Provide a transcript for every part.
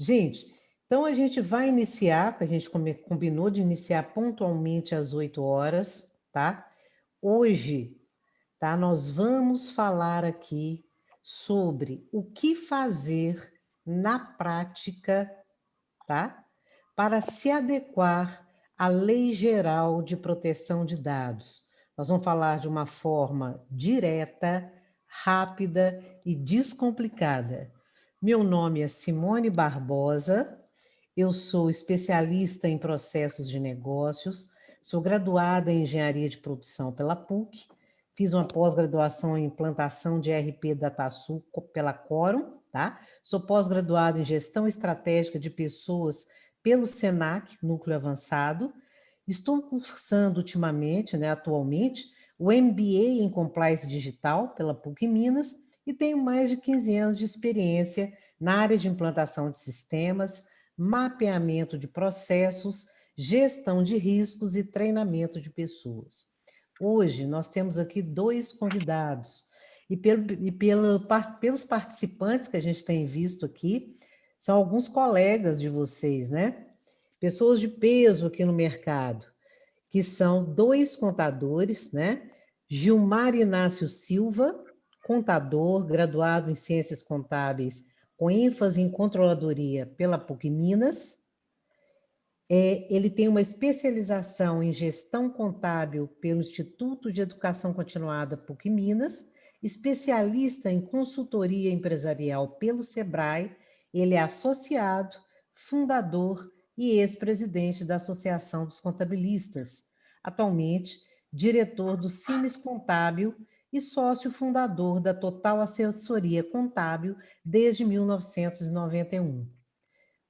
Gente, então a gente vai iniciar, que a gente combinou de iniciar pontualmente às 8 horas, tá? Hoje, tá? Nós vamos falar aqui sobre o que fazer na prática, tá? Para se adequar à Lei Geral de Proteção de Dados. Nós vamos falar de uma forma direta, rápida e descomplicada. Meu nome é Simone Barbosa, eu sou especialista em processos de negócios, sou graduada em Engenharia de Produção pela PUC, fiz uma pós-graduação em implantação de ERP DataSul pela Quorum, tá? Sou pós-graduada em Gestão Estratégica de Pessoas pelo SENAC, Núcleo Avançado. Estou cursando ultimamente, né, atualmente, o MBA em Compliance Digital pela PUC Minas e tenho mais de 15 anos de experiência na área de implantação de sistemas, mapeamento de processos, gestão de riscos e treinamento de pessoas. Hoje nós temos aqui dois convidados pelos participantes que a gente tem visto aqui, são alguns colegas de vocês, né? Pessoas de peso aqui no mercado, que são dois contadores, né? Gilmar Inácio Silva, contador, graduado em Ciências Contábeis, com ênfase em controladoria pela PUC Minas. Ele tem uma especialização em gestão contábil pelo Instituto de Educação Continuada PUC Minas, especialista em consultoria empresarial pelo SEBRAE. Ele é associado, fundador e ex-presidente da Associação dos Contabilistas, atualmente diretor do Cines Contábil e sócio fundador da Total Assessoria Contábil desde 1991.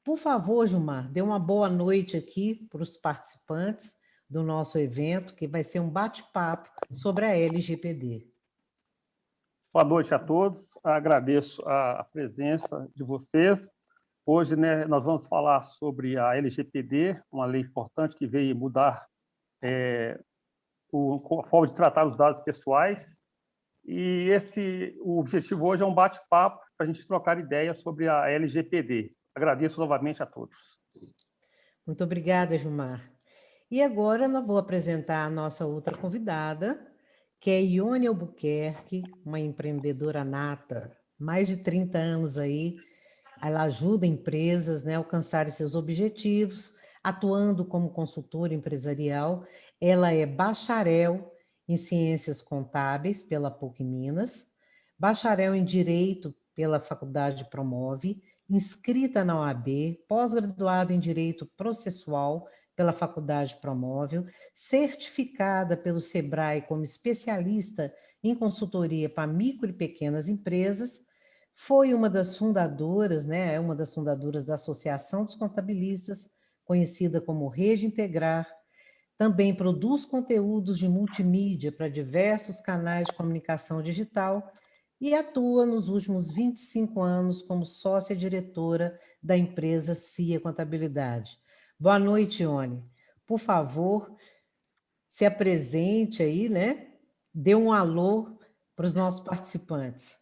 Por favor, Gilmar, dê uma boa noite aqui para os participantes do nosso evento, que vai ser um bate-papo sobre a LGPD. Boa noite a todos, agradeço a presença de vocês. Hoje, né, nós vamos falar sobre a LGPD, uma lei importante que veio mudar a forma de tratar os dados pessoais. E o objetivo hoje é um bate-papo para a gente trocar ideias sobre a LGPD. Agradeço novamente a todos. Muito obrigada, Gilmar. E agora eu vou apresentar a nossa outra convidada, que é Ione Albuquerque, uma empreendedora nata, mais de 30 anos aí. Ela ajuda empresas, né, a alcançarem seus objetivos, atuando como consultora empresarial. Ela é bacharel em Ciências Contábeis pela PUC Minas, bacharel em Direito pela Faculdade Promove, inscrita na OAB, pós-graduada em Direito Processual pela Faculdade Promove, certificada pelo SEBRAE como especialista em consultoria para micro e pequenas empresas. Foi uma das fundadoras, né, é uma das fundadoras da Associação dos Contabilistas, conhecida como Rede Integrar. Também produz conteúdos de multimídia para diversos canais de comunicação digital e atua nos últimos 25 anos como sócia-diretora da empresa CIA Contabilidade. Boa noite, Ione. Por favor, se apresente aí, né? Dê um alô para os nossos participantes.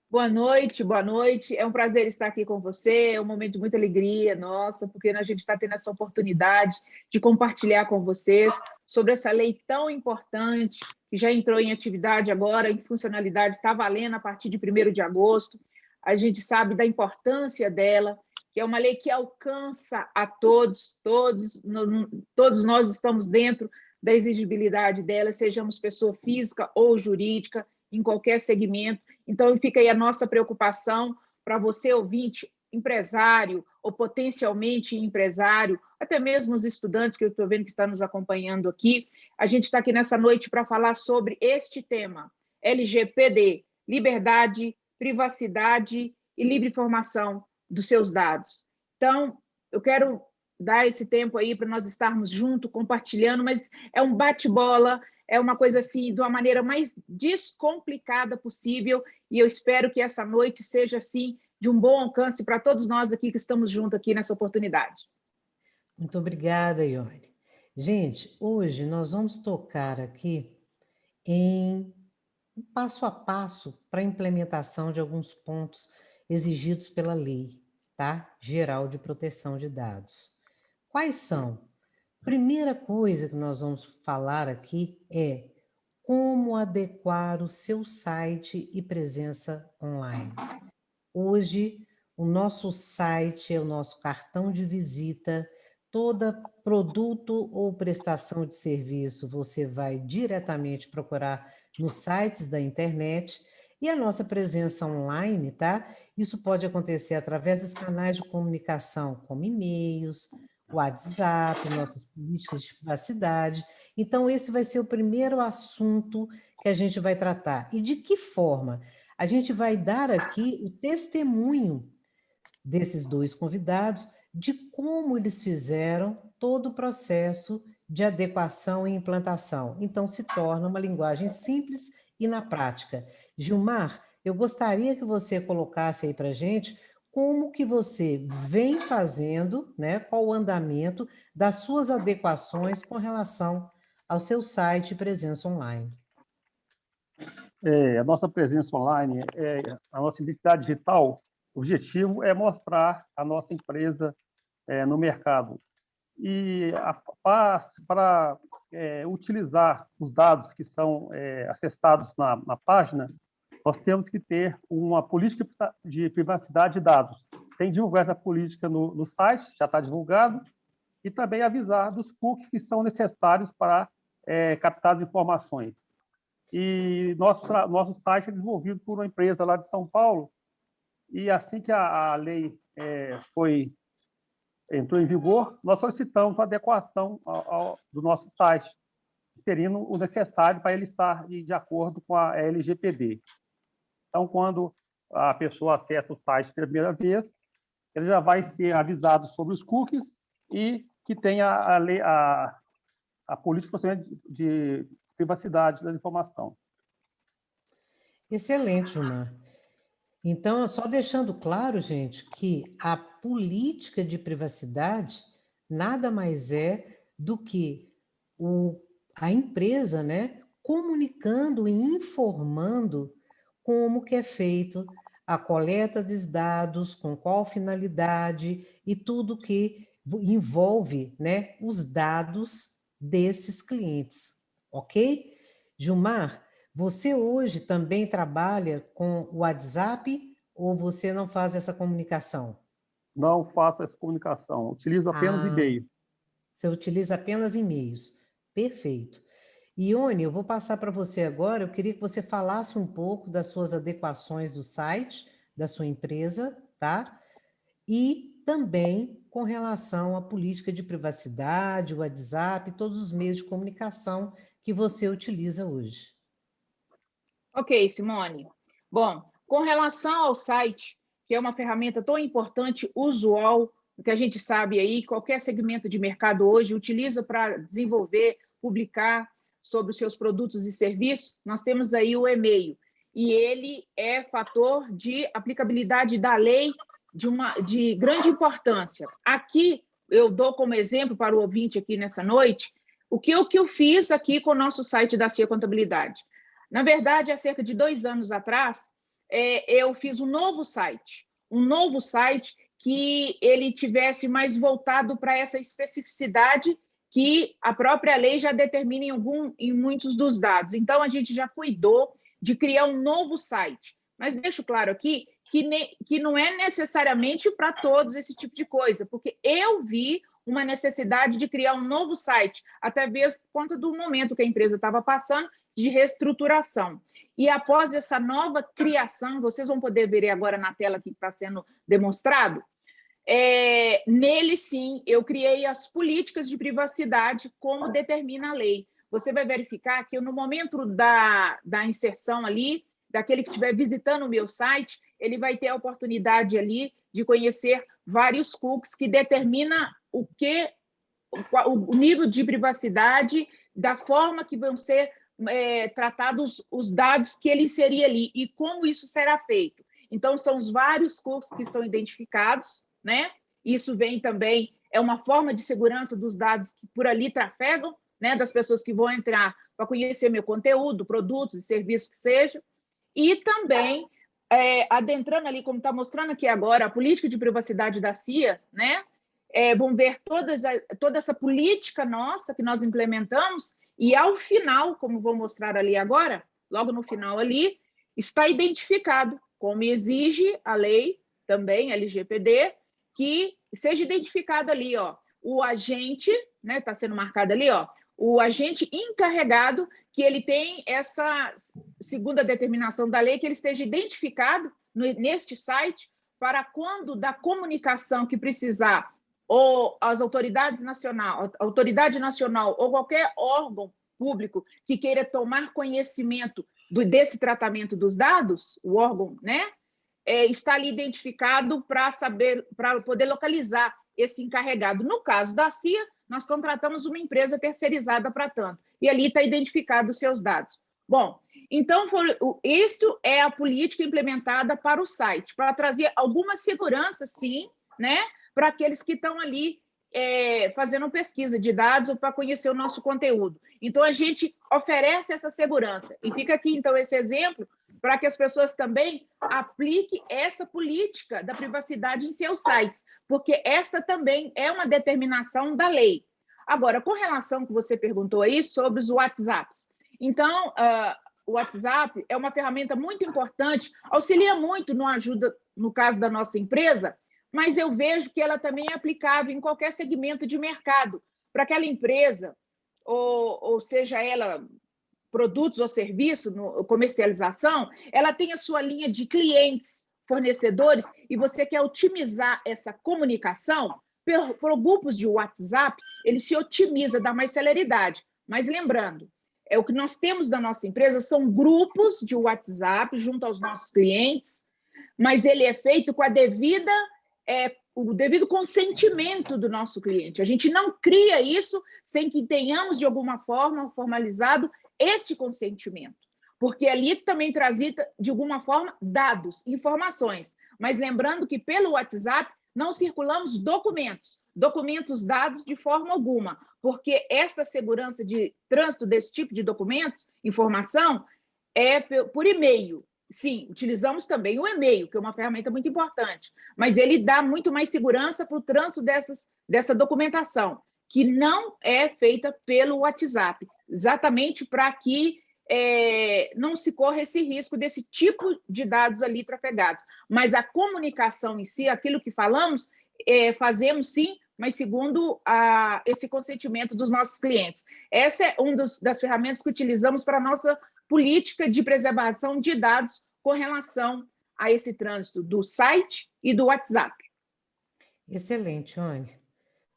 Boa noite, boa noite. É um prazer estar aqui com você, é um momento de muita alegria nossa, porque a gente está tendo essa oportunidade de compartilhar com vocês sobre essa lei tão importante, que já entrou em atividade agora, em funcionalidade, está valendo a partir de 1º de agosto. A gente sabe da importância dela, que é uma lei que alcança a todos, todos nós estamos dentro da exigibilidade dela, sejamos pessoa física ou jurídica, em qualquer segmento. Então, fica aí a nossa preocupação para você, ouvinte, empresário ou potencialmente empresário, até mesmo os estudantes que eu estou vendo que estão nos acompanhando aqui. A gente está aqui nessa noite para falar sobre este tema, LGPD, liberdade, privacidade e livre informação dos seus dados. Então, eu quero dar esse tempo aí para nós estarmos juntos, compartilhando, mas é um bate-bola, é uma coisa assim, de uma maneira mais descomplicada possível, e eu espero que essa noite seja assim, de um bom alcance para todos nós aqui que estamos juntos aqui nessa oportunidade. Muito obrigada, Ione. Gente, hoje nós vamos tocar aqui em um passo a passo para a implementação de alguns pontos exigidos pela lei, tá? Geral de Proteção de Dados. Quais são? Primeira coisa que nós vamos falar aqui é como adequar o seu site e presença online. Hoje, o nosso site é o nosso cartão de visita. Todo produto ou prestação de serviço você vai diretamente procurar nos sites da internet e a nossa presença online, tá? Isso pode acontecer através dos canais de comunicação, como e-mails, WhatsApp, nossas políticas de privacidade. Então, esse vai ser o primeiro assunto que a gente vai tratar. E de que forma? A gente vai dar aqui o testemunho desses dois convidados de como eles fizeram todo o processo de adequação e implantação. Então, se torna uma linguagem simples e na prática. Gilmar, eu gostaria que você colocasse aí para a gente como que você vem fazendo, né, qual o andamento das suas adequações com relação ao seu site e presença online. A nossa presença online, a nossa identidade digital, o objetivo é mostrar a nossa empresa no mercado. E para utilizar os dados que são acessados na página, nós temos que ter uma política de privacidade de dados. Tem divulgar essa política no site, já está divulgado, e também avisar dos cookies que são necessários para captar as informações. E nosso site é desenvolvido por uma empresa lá de São Paulo, e assim que a lei entrou em vigor, nós solicitamos a adequação do nosso site, inserindo o necessário para ele estar de acordo com a LGPD. Então, quando a pessoa acessa o site pela primeira vez, ele já vai ser avisado sobre os cookies e que tem a política de privacidade da informação. Excelente, Gilmar. Então, só deixando claro, gente, que a política de privacidade nada mais é do que a empresa, né, comunicando e informando como que é feito a coleta dos dados, com qual finalidade e tudo que envolve, né, os dados desses clientes, ok? Gilmar, você hoje também trabalha com o WhatsApp ou você não faz essa comunicação? Não faço essa comunicação, utilizo apenas Ah, e-mail. você utiliza apenas e-mails. Perfeito. Ione, eu vou passar para você agora. Eu queria que você falasse um pouco das suas adequações do site da sua empresa, tá? E também com relação à política de privacidade, o WhatsApp, todos os meios de comunicação que você utiliza hoje. Ok, Simone. Bom, com relação ao site, que é uma ferramenta tão importante, usual, que a gente sabe aí, qualquer segmento de mercado hoje utiliza para desenvolver, publicar sobre os seus produtos e serviços, nós temos aí o e-mail. E ele é fator de aplicabilidade da lei de grande importância. Aqui, eu dou como exemplo para o ouvinte aqui nessa noite, o que eu fiz aqui com o nosso site da CIA Contabilidade. Na verdade, há cerca de 2 anos atrás, eu fiz um novo site que ele tivesse mais voltado para essa especificidade que a própria lei já determina em muitos dos dados. Então, a gente já cuidou de criar um novo site. Mas deixo claro aqui que não é necessariamente para todos esse tipo de coisa, porque eu vi uma necessidade de criar um novo site, até mesmo por conta do momento que a empresa estava passando de reestruturação. E após essa nova criação, vocês vão poder ver agora na tela que está sendo demonstrado, nele sim, eu criei as políticas de privacidade como determina a lei. Você vai verificar que no momento da inserção ali, daquele que estiver visitando o meu site, ele vai ter a oportunidade ali de conhecer vários cookies que determina o nível de privacidade, da forma que vão ser tratados os dados que ele inserir ali e como isso será feito. Então, são os vários cookies que são identificados, né? Isso vem também, é uma forma de segurança dos dados que por ali trafegam, né? Das pessoas que vão entrar para conhecer meu conteúdo, produtos e serviços que seja. E também adentrando ali, como está mostrando aqui agora, a política de privacidade da CIA, né? Vão ver toda essa política nossa que nós implementamos, e ao final, como vou mostrar ali agora, logo no final ali, está identificado, como exige a lei também, LGPD, que seja identificado ali, ó, o agente, né, está sendo marcado ali, ó, o agente encarregado, que ele tem essa segunda determinação da lei, que ele esteja identificado neste site, para quando da comunicação que precisar, ou as autoridade nacional ou qualquer órgão público que queira tomar conhecimento desse tratamento dos dados, o órgão, né, está ali identificado para poder localizar esse encarregado. No caso da CIA, nós contratamos uma empresa terceirizada para tanto, e ali está identificado os seus dados. Bom, então, isto é a política implementada para o site, para trazer alguma segurança, sim, né, para aqueles que estão ali fazendo pesquisa de dados ou para conhecer o nosso conteúdo. Então, a gente oferece essa segurança. E fica aqui, então, esse exemplo para que as pessoas também apliquem essa política da privacidade em seus sites, porque esta também é uma determinação da lei. Agora, com relação ao que você perguntou aí sobre os WhatsApps. Então, o WhatsApp é uma ferramenta muito importante, auxilia muito no caso da nossa empresa, mas eu vejo que ela também é aplicável em qualquer segmento de mercado, para aquela empresa, ou seja ela produtos ou serviços, comercialização, ela tem a sua linha de clientes, fornecedores, e você quer otimizar essa comunicação, por grupos de WhatsApp, ele se otimiza, dá mais celeridade. Mas lembrando, o que nós temos da nossa empresa são grupos de WhatsApp junto aos nossos clientes, mas ele é feito com o devido consentimento do nosso cliente. A gente não cria isso sem que tenhamos, de alguma forma, formalizado esse consentimento, porque ali também transita, de alguma forma, dados, informações. Mas lembrando que, pelo WhatsApp, não circulamos documentos dados de forma alguma, porque esta segurança de trânsito desse tipo de documentos, informação, é por e-mail. Sim, utilizamos também o e-mail, que é uma ferramenta muito importante, mas ele dá muito mais segurança para o trânsito dessa documentação, que não é feita pelo WhatsApp, exatamente para que não se corra esse risco desse tipo de dados ali trafegados. Mas a comunicação em si, aquilo que falamos, fazemos sim, mas segundo esse consentimento dos nossos clientes. Essa é uma das ferramentas que utilizamos para a nossa política de preservação de dados com relação a esse trânsito do site e do WhatsApp. Excelente, Ônia.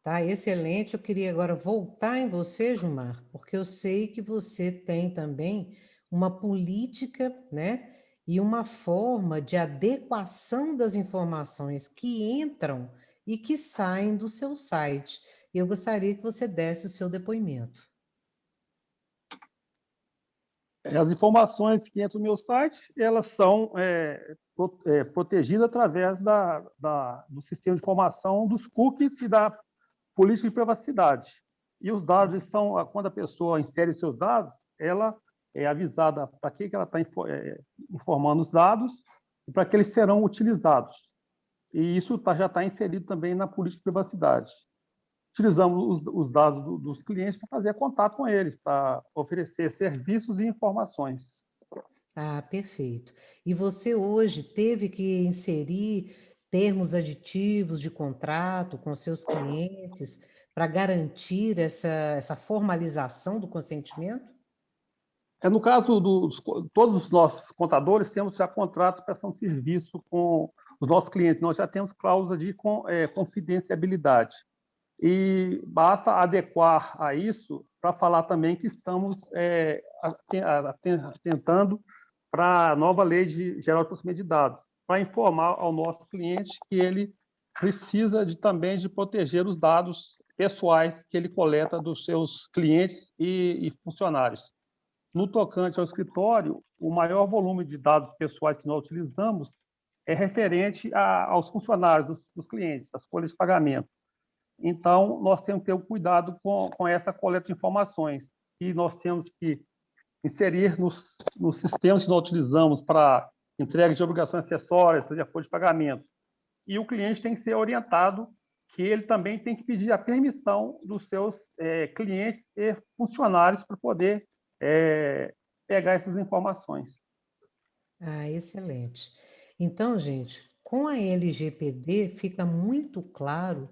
Tá, excelente. Eu queria agora voltar em você, Gilmar, porque eu sei que você tem também uma política, né, e uma forma de adequação das informações que entram e que saem do seu site. Eu gostaria que você desse o seu depoimento. As informações que entram no meu site, elas são protegidas através do sistema de informação dos cookies e da política de privacidade. E os dados são, quando a pessoa insere seus dados, ela é avisada para que ela está informando os dados e para que eles serão utilizados. E isso já está inserido também na política de privacidade. Utilizamos os dados dos clientes para fazer contato com eles, para oferecer serviços e informações. Ah, perfeito. E você hoje teve que inserir termos aditivos de contrato com seus clientes para garantir essa formalização do consentimento? No caso todos os nossos contadores temos já contratos de prestação de serviço com os nossos clientes. Nós já temos cláusula de confidencialidade. E basta adequar a isso para falar também que estamos atentando para a nova Lei Geral de Processamento de Dados, para informar ao nosso cliente que ele precisa também de proteger os dados pessoais que ele coleta dos seus clientes e funcionários. No tocante ao escritório, o maior volume de dados pessoais que nós utilizamos é referente aos funcionários dos clientes, das folhas de pagamento. Então, nós temos que ter cuidado com essa coleta de informações, e nós temos que inserir nos sistemas que nós utilizamos para entrega de obrigações acessórias, de acordo de pagamento. E o cliente tem que ser orientado que ele também tem que pedir a permissão dos seus clientes e funcionários para poder pegar essas informações. Ah, excelente. Então, gente, com a LGPD fica muito claro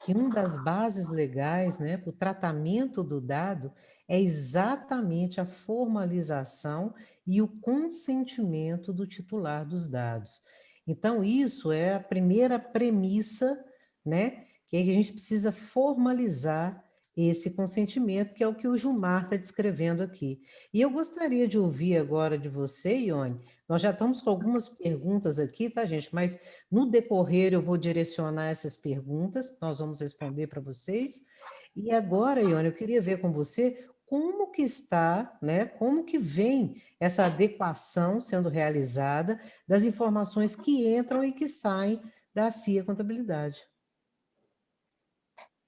que uma das bases legais, né, para o tratamento do dado é exatamente a formalização e o consentimento do titular dos dados. Então, isso é a primeira premissa, né, que a gente precisa formalizar esse consentimento, que é o que o Gilmar está descrevendo aqui. E eu gostaria de ouvir agora de você, Ione. Nós já estamos com algumas perguntas aqui, tá, gente? Mas no decorrer eu vou direcionar essas perguntas, nós vamos responder para vocês. E agora, Ione, eu queria ver com você como que está, né? Como que vem essa adequação sendo realizada das informações que entram e que saem da CIA Contabilidade.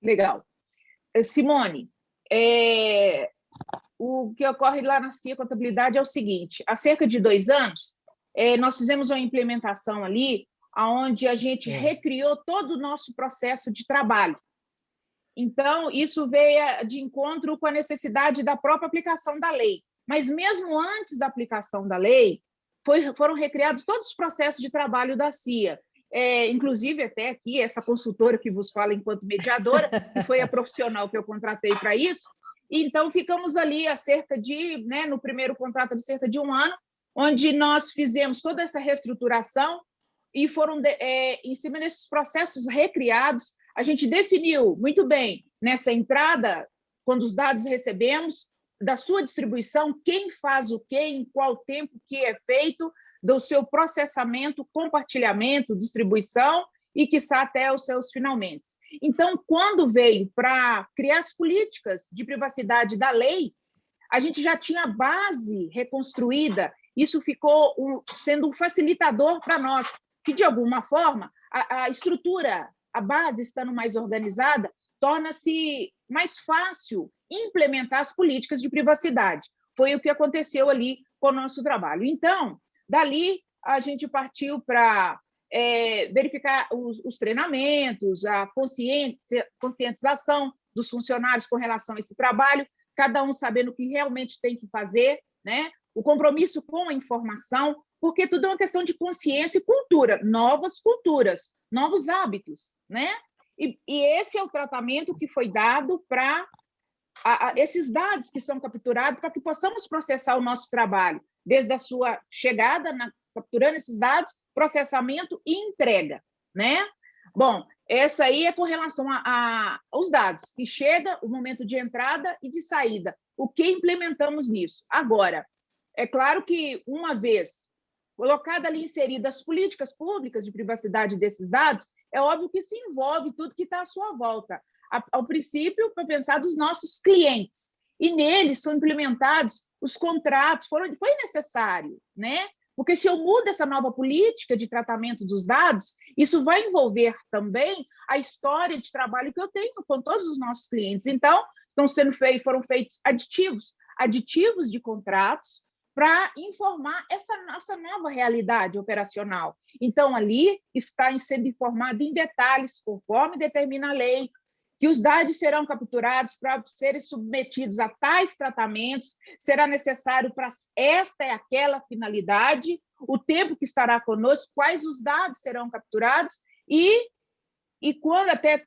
Legal. Simone, o que ocorre lá na CIA Contabilidade é o seguinte: há cerca de 2 anos, nós fizemos uma implementação ali, onde a gente recriou todo o nosso processo de trabalho. Então, isso veio de encontro com a necessidade da própria aplicação da lei. Mas, mesmo antes da aplicação da lei, foram recriados todos os processos de trabalho da CIA. Inclusive, até aqui, essa consultora que vos fala enquanto mediadora, que foi a profissional que eu contratei para isso. Então, ficamos ali há cerca de, né, no primeiro contrato de cerca de 1 ano, onde nós fizemos toda essa reestruturação e foram, em cima desses processos recriados, a gente definiu muito bem nessa entrada, quando os dados recebemos, da sua distribuição, quem faz o quê, em qual tempo que é feito, do seu processamento, compartilhamento, distribuição e, quiçá, até os seus finalmente. Então, quando veio para criar as políticas de privacidade da lei, a gente já tinha a base reconstruída, isso ficou sendo um facilitador para nós, que, de alguma forma, a estrutura, a base estando mais organizada, torna-se mais fácil implementar as políticas de privacidade. Foi o que aconteceu ali com o nosso trabalho. Então, dali, a gente partiu para verificar os treinamentos, a conscientização dos funcionários com relação a esse trabalho, cada um sabendo o que realmente tem que fazer, né? O compromisso com a informação, porque tudo é uma questão de consciência e cultura, novas culturas, novos hábitos, né? E esse é o tratamento que foi dado para esses dados que são capturados, para que possamos processar o nosso trabalho, desde a sua chegada, capturando esses dados, processamento e entrega, né? Bom, essa aí é com relação aos dados, que chega o momento de entrada e de saída. O que implementamos nisso? Agora, é claro que, uma vez colocada ali, inseridas as políticas públicas de privacidade desses dados, é óbvio que se envolve tudo que está à sua volta. Ao princípio, para pensar dos nossos clientes. E neles são implementados os contratos, foi necessário, né? Porque se eu mudo essa nova política de tratamento dos dados, isso vai envolver também a história de trabalho que eu tenho com todos os nossos clientes. Então, foram feitos aditivos de contratos para informar essa nossa nova realidade operacional. Então, ali está sendo informado em detalhes, conforme determina a lei, que os dados serão capturados para serem submetidos a tais tratamentos, será necessário para esta e aquela finalidade, o tempo que estará conosco, quais os dados serão capturados e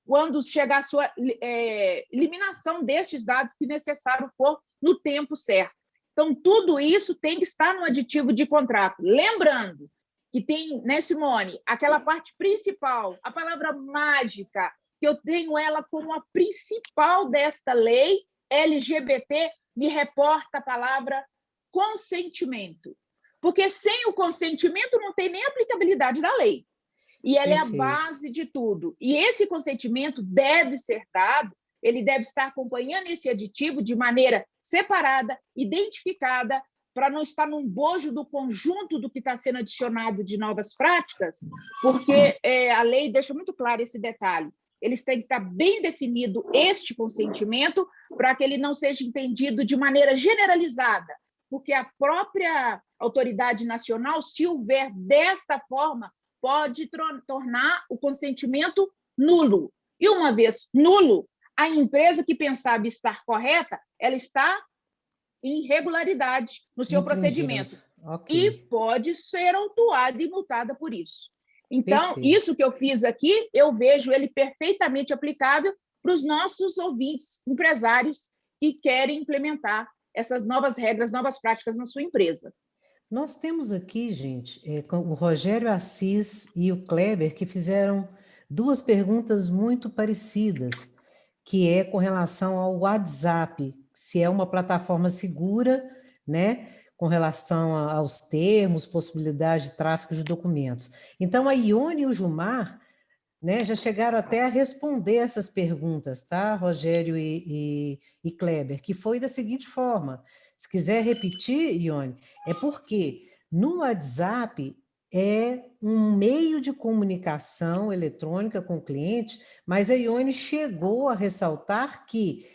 quando chegar a sua eliminação destes dados que necessário for no tempo certo. Então, tudo isso tem que estar no aditivo de contrato. Lembrando que tem, né, Simone, aquela parte principal, a palavra mágica, que eu tenho ela como a principal desta lei, LGBT, me reporta a palavra consentimento. Porque sem o consentimento não tem nem aplicabilidade da lei. E ela Perfeito. É a base de tudo. E esse consentimento deve ser dado, ele deve estar acompanhando esse aditivo de maneira separada, identificada, para não estar num bojo do conjunto do que está sendo adicionado de novas práticas, porque a lei deixa muito claro esse detalhe. Eles têm que estar bem definido este consentimento para que ele não seja entendido de maneira generalizada, porque a própria autoridade nacional, se houver desta forma, pode tornar o consentimento nulo. E, uma vez nulo, a empresa que pensava estar correta, ela está em irregularidade no seu procedimento. Okay. E pode ser autuada e multada por isso. Então, Perfeito. isso que eu fiz aqui, eu vejo ele perfeitamente aplicável para os nossos ouvintes, empresários que querem implementar essas novas regras, novas práticas na sua empresa. Nós temos aqui, gente, o Rogério Assis e o Kleber, que fizeram duas perguntas muito parecidas, que é com relação ao WhatsApp, se é uma plataforma segura, né, com relação aos termos, possibilidade de tráfego de documentos. Então, a Ione e o Gilmar, né, já chegaram até a responder essas perguntas, tá, Rogério e Kleber, que foi da seguinte forma. Se quiser repetir, Ione, é porque no WhatsApp é um meio de comunicação eletrônica com o cliente, mas a Ione chegou a ressaltar que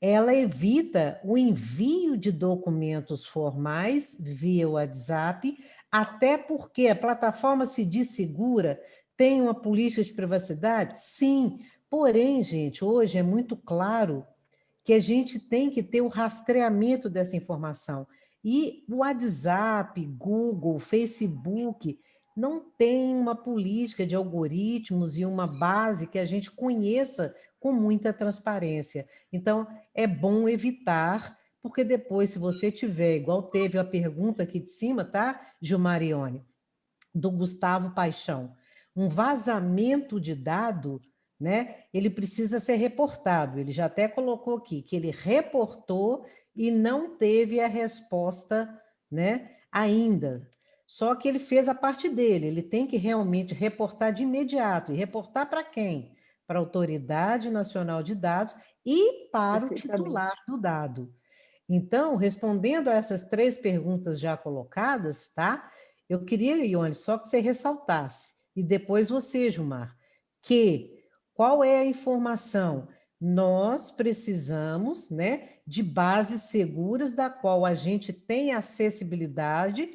ela evita o envio de documentos formais via WhatsApp, até porque a plataforma se diz segura, tem uma política de privacidade? Sim, porém, gente, hoje é muito claro que a gente tem que ter o rastreamento dessa informação. E o WhatsApp, Google, Facebook não tem uma política de algoritmos e uma base que a gente conheça com muita transparência. Então, é bom evitar, porque depois, se você tiver, igual teve a pergunta aqui de cima, tá, Gilmarione, do Gustavo Paixão, um vazamento de dado, né, ele precisa ser reportado. Ele já até colocou aqui que ele reportou e não teve a resposta, né, ainda. Só que ele fez a parte dele, ele tem que realmente reportar de imediato. E reportar para quem? Para a Autoridade Nacional de Dados e para o titular do dado. Então, respondendo a essas três perguntas já colocadas, tá? Eu queria, Ione, só que você ressaltasse, e depois você, Gilmar, que qual é a informação? Nós precisamos, né, de bases seguras da qual a gente tem acessibilidade,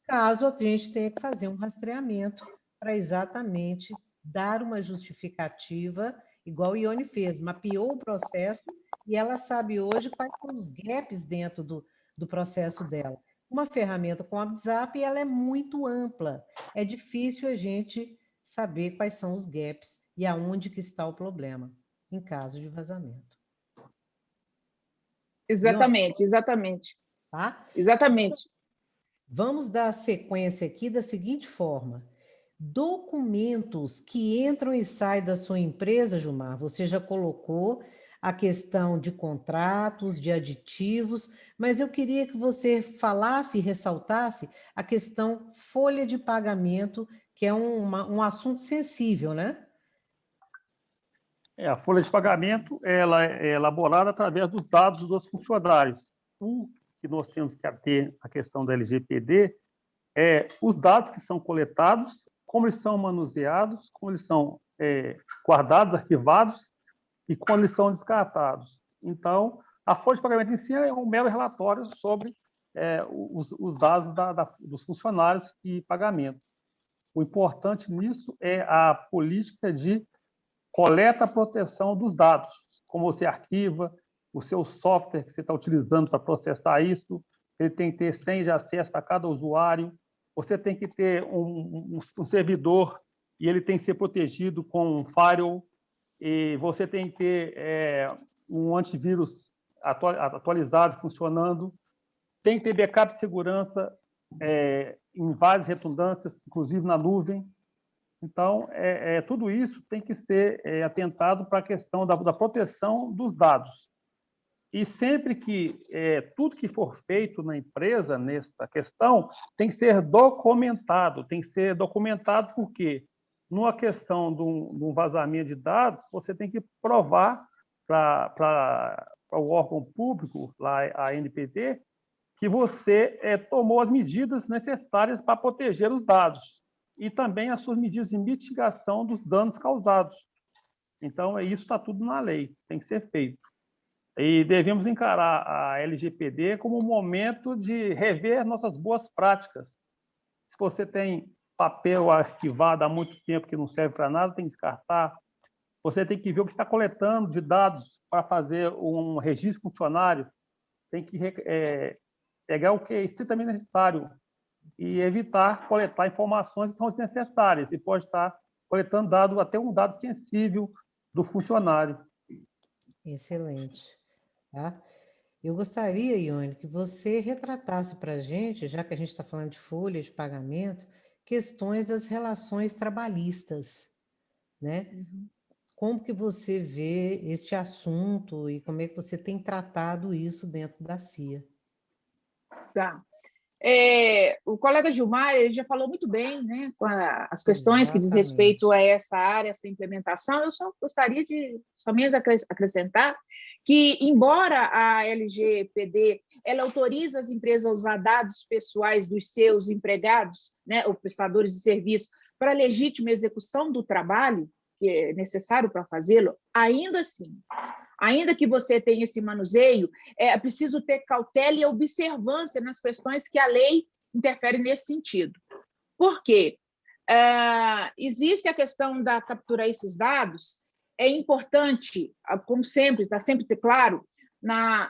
caso a gente tenha que fazer um rastreamento para exatamente dar uma justificativa, igual a Ione fez, mapeou o processo e ela sabe hoje quais são os gaps dentro do processo dela. Uma ferramenta com o WhatsApp, ela é muito ampla. É difícil a gente saber quais são os gaps e aonde que está o problema, em caso de vazamento. Exatamente, exatamente. Tá? Exatamente. Vamos dar sequência aqui da seguinte forma. Documentos que entram e saem da sua empresa, Gilmar, você já colocou a questão de contratos, de aditivos, mas eu queria que você falasse e ressaltasse a questão folha de pagamento, que é um assunto sensível, né? A folha de pagamento ela é elaborada através dos dados dos funcionários. O que nós temos que ter a questão da LGPD é os dados que são coletados, como eles são manuseados, como eles são guardados, arquivados e quando eles são descartados. Então, a folha de pagamento em si é um mero relatório sobre os dados dos funcionários e pagamento. O importante nisso é a política de coleta e proteção dos dados, como você arquiva, o seu software que você está utilizando para processar isso, ele tem que ter senha de acesso para cada usuário, você tem que ter um servidor e ele tem que ser protegido com um firewall, e você tem que ter um antivírus atualizado, funcionando, tem que ter backup de segurança em várias redundâncias, inclusive na nuvem. Então, tudo isso tem que ser atentado para a questão da proteção dos dados. E sempre que tudo que for feito na empresa, nessa questão, tem que ser documentado. Tem que ser documentado porque, numa questão de um vazamento de dados, você tem que provar para o órgão público, lá a ANPD, que você tomou as medidas necessárias para proteger os dados e também as suas medidas de mitigação dos danos causados. Então, isso está tudo na lei, tem que ser feito. E devemos encarar a LGPD como um momento de rever nossas boas práticas. Se você tem papel arquivado há muito tempo que não serve para nada, tem que descartar. Você tem que ver o que está coletando de dados para fazer um registro funcionário. Tem que pegar o que é estritamente necessário e evitar coletar informações que são desnecessárias. E pode estar coletando dado, até um dado sensível do funcionário. Excelente. Tá? Eu gostaria, Ione, que você retratasse para a gente, já que a gente está falando de folha de pagamento, questões das relações trabalhistas, né? Como que você vê este assunto e como é que você tem tratado isso dentro da CIA? Tá. O colega Gilmar ele já falou muito bem, né, com as questões que diz Exatamente. respeito a essa área, essa implementação. Eu só gostaria de somente acrescentar que, embora a LGPD ela autoriza as empresas a usar dados pessoais dos seus empregados, né, ou prestadores de serviço, para a legítima execução do trabalho que é necessário para fazê-lo, ainda assim, ainda que você tenha esse manuseio, é preciso ter cautela e observância nas questões que a lei interfere nesse sentido. Por quê? Existe a questão da capturar esses dados, é importante, como sempre, está sempre claro, na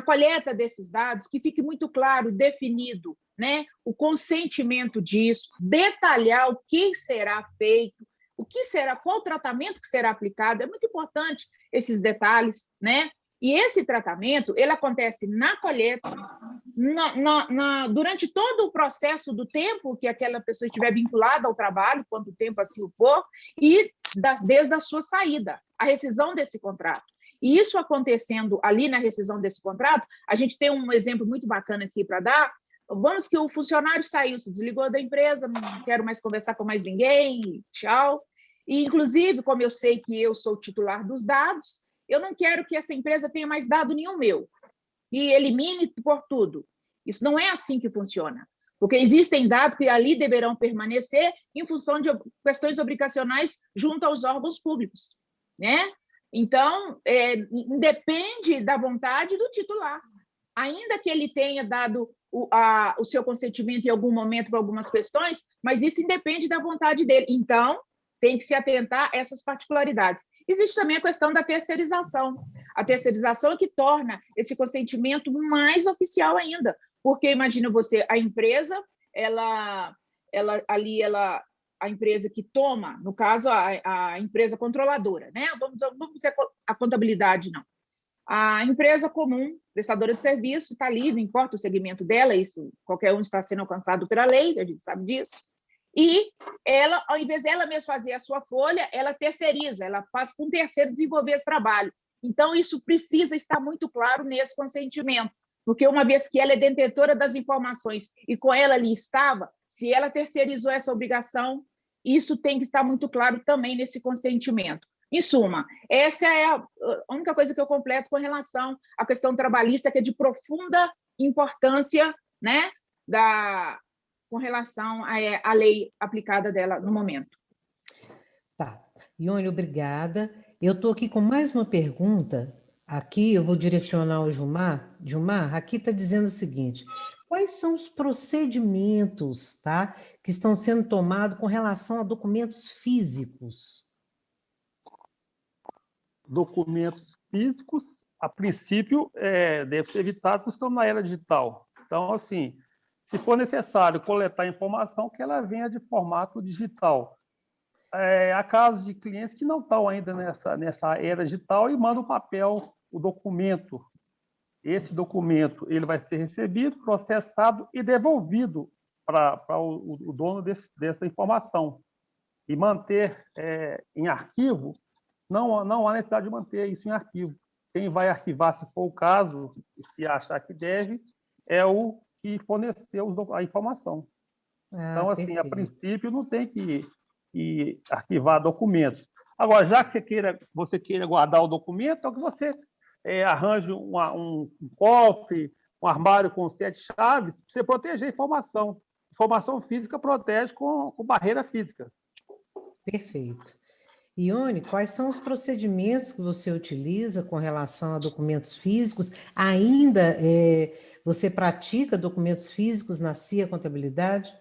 coleta desses dados, que fique muito claro, definido, né, o consentimento disso, detalhar o que será feito, o que será, qual o tratamento que será aplicado, é muito importante esses detalhes, né? E esse tratamento, ele acontece na colheita, durante todo o processo do tempo que aquela pessoa estiver vinculada ao trabalho, quanto tempo assim o for, e desde a sua saída, a rescisão desse contrato. E isso acontecendo ali na rescisão desse contrato, a gente tem um exemplo muito bacana aqui para dar. Vamos que o funcionário saiu, se desligou da empresa, não quero mais conversar com mais ninguém, tchau. E, inclusive, como eu sei que eu sou titular dos dados, eu não quero que essa empresa tenha mais dado nenhum meu, e elimine por tudo. Isso não é assim que funciona, porque existem dados que ali deverão permanecer em função de questões obrigacionais junto aos órgãos públicos, né? Então, independe da vontade do titular. Ainda que ele tenha dado o seu consentimento em algum momento para algumas questões, mas isso independe da vontade dele. Então, tem que se atentar a essas particularidades. Existe também a questão da terceirização. A terceirização é que torna esse consentimento mais oficial ainda, porque imagina você, a empresa, a empresa que toma, no caso, a empresa controladora, né? Vamos dizer a contabilidade, não. A empresa comum, prestadora de serviço, está ali, não importa o segmento dela, isso qualquer um está sendo alcançado pela lei, a gente sabe disso. E ela, ao invés dela mesma fazer a sua folha, ela terceiriza, ela faz com um terceiro desenvolver esse trabalho. Então, isso precisa estar muito claro nesse consentimento, porque uma vez que ela é detentora das informações e com ela ali estava, se ela terceirizou essa obrigação, isso tem que estar muito claro também nesse consentimento. Em suma, essa é a única coisa que eu completo com relação à questão trabalhista, que é de profunda importância, né, com relação à lei aplicada dela no momento. Tá. Ione, obrigada. Eu estou aqui com mais uma pergunta. Aqui eu vou direcionar ao Gilmar. Gilmar, aqui está dizendo o seguinte: quais são os procedimentos, tá, que estão sendo tomados com relação a documentos físicos? Documentos físicos, a princípio, deve ser evitado porque estamos na era digital. Então, assim, se for necessário coletar informação, que ela venha de formato digital. Há casos de clientes que não estão ainda nessa era digital e mandam o papel, o documento. Esse documento ele vai ser recebido, processado e devolvido para o dono dessa informação. E manter em arquivo, não há necessidade de manter isso em arquivo. Quem vai arquivar, se for o caso, se achar que deve, é o que forneceu a informação. Então, assim, a princípio, não tem que arquivar documentos. Agora, já que você queira guardar o documento, é que você arranje um cofre, um armário com 7 chaves, para você proteger a informação. Informação física protege com barreira física. Perfeito. Ione, quais são os procedimentos que você utiliza com relação a documentos físicos? Ainda você pratica documentos físicos na CIA Contabilidade?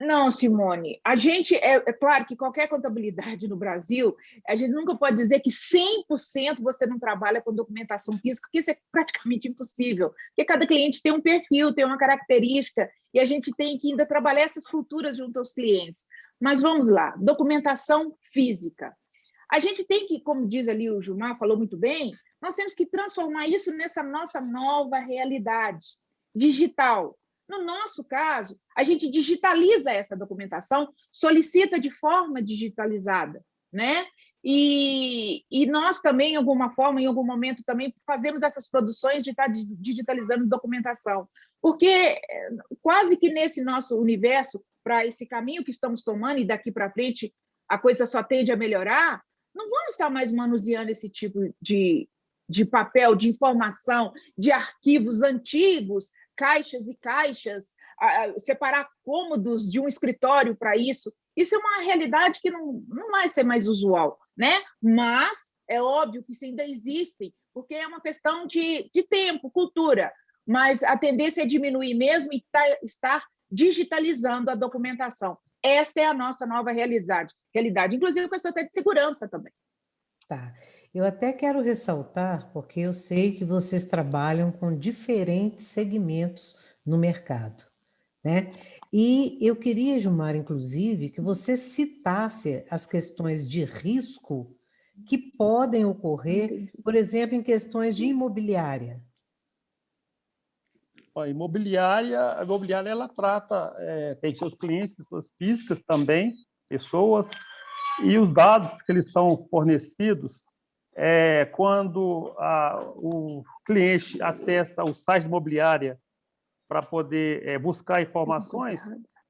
Não, Simone, a gente, é claro que qualquer contabilidade no Brasil, a gente nunca pode dizer que 100% você não trabalha com documentação física, porque isso é praticamente impossível, porque cada cliente tem um perfil, tem uma característica, e a gente tem que ainda trabalhar essas culturas junto aos clientes. Mas vamos lá, documentação física. A gente tem que, como diz ali o Gilmar, falou muito bem, nós temos que transformar isso nessa nossa nova realidade digital. No nosso caso, a gente digitaliza essa documentação, solicita de forma digitalizada, né? E nós também, em alguma forma, em algum momento também, fazemos essas produções de estar digitalizando documentação, porque quase que nesse nosso universo, para esse caminho que estamos tomando e daqui para frente a coisa só tende a melhorar, não vamos estar mais manuseando esse tipo de papel, de informação, de arquivos antigos, caixas e caixas, separar cômodos de um escritório para isso. Isso é uma realidade que não vai ser mais usual, né? Mas é óbvio que isso ainda existe, porque é uma questão de tempo, cultura, mas a tendência é diminuir mesmo e estar digitalizando a documentação. Esta é a nossa nova realidade, inclusive com a questão até de segurança também. Tá. Eu até quero ressaltar, porque eu sei que vocês trabalham com diferentes segmentos no mercado, né? E eu queria, Gilmar, inclusive, que você citasse as questões de risco que podem ocorrer, por exemplo, em questões de imobiliária. A imobiliária ela trata, tem seus clientes, pessoas físicas também, pessoas, e os dados que eles são fornecidos, quando o cliente acessa o site de imobiliária para poder buscar informações,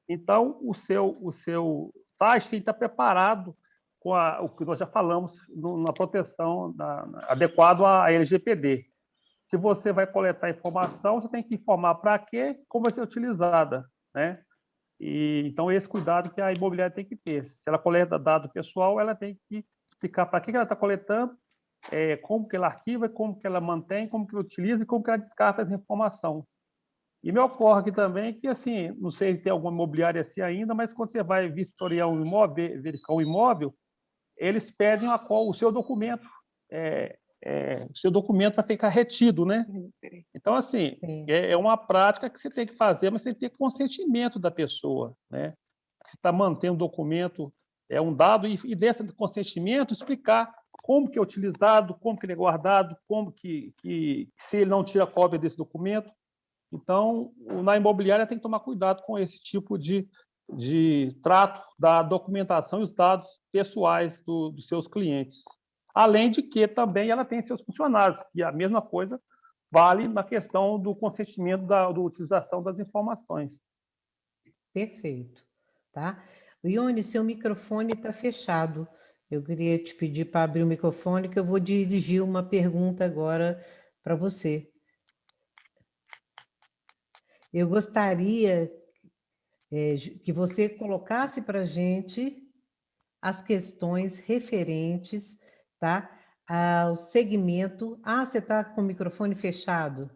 então o seu site tem que estar preparado com o que nós já falamos na proteção adequado à LGPD. Se você vai coletar informação, você tem que informar para quê, como vai ser utilizada, né? Então, esse cuidado que a imobiliária tem que ter. Se ela coleta dado pessoal, ela tem que explicar para que ela está coletando, como que ela arquiva, como que ela mantém, como que ela utiliza e como que ela descarta essa informação. E me ocorre aqui também que, assim, não sei se tem alguma imobiliária assim ainda, mas quando você vai vistoriar um imóvel, verificar um imóvel, eles pedem o seu documento, o seu documento para ficar retido, né? Então, assim, é uma prática que você tem que fazer, mas você tem que ter consentimento da pessoa, né? Você está mantendo o documento, um dado, e desse consentimento explicar como que é utilizado, como que ele é guardado, como que se ele não tira cópia desse documento. Então, na imobiliária tem que tomar cuidado com esse tipo de trato da documentação e os dados pessoais dos seus clientes. Além de que também ela tem seus funcionários, e a mesma coisa vale na questão do consentimento da utilização das informações. Perfeito, tá? Ione, seu microfone está fechado. Eu queria te pedir para abrir o microfone, que eu vou dirigir uma pergunta agora para você. Eu gostaria que você colocasse para a gente as questões referentes, tá, ao segmento. Ah, você está com o microfone fechado?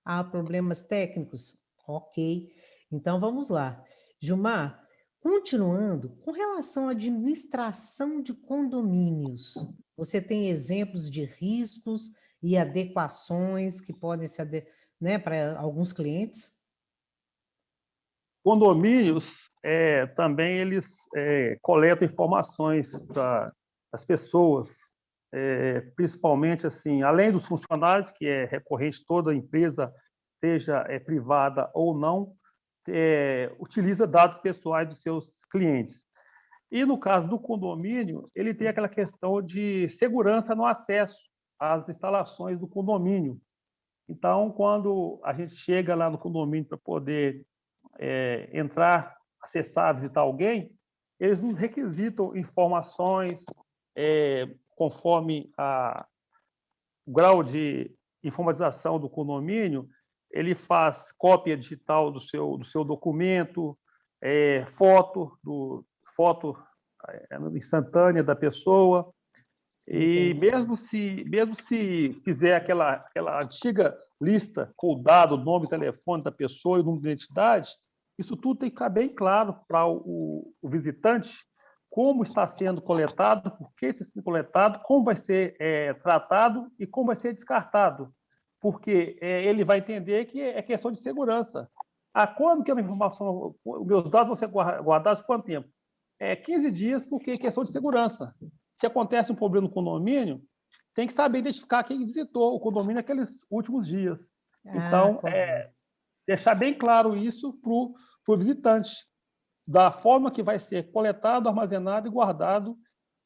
Há problemas técnicos? Ok. Então, vamos lá. Gilmar, continuando, com relação à administração de condomínios, você tem exemplos de riscos e adequações que podem ser, né, para alguns clientes? Condomínios também eles coletam informações das pessoas, principalmente assim, além dos funcionários, que é recorrente toda empresa, seja privada ou não, utiliza dados pessoais dos seus clientes. E no caso do condomínio, ele tem aquela questão de segurança no acesso às instalações do condomínio. Então, quando a gente chega lá no condomínio para poder entrar, acessar, visitar alguém, eles nos requisitam informações conforme o grau de informatização do condomínio. Ele faz cópia digital do seu documento, foto instantânea da pessoa. E Entendi. mesmo se fizer aquela antiga lista com o dado, o nome, o telefone da pessoa e o número de identidade, isso tudo tem que ficar bem claro para o visitante, como está sendo coletado, por que está sendo coletado, como vai ser tratado e como vai ser descartado. Porque ele vai entender que é questão de segurança. Quando que a informação, os meus dados vão ser guardados por quanto tempo? 15 dias, porque é questão de segurança. Se acontece um problema no condomínio, tem que saber identificar quem visitou o condomínio naqueles últimos dias. Então, Correto. deixar bem claro isso para o visitante, da forma que vai ser coletado, armazenado e guardado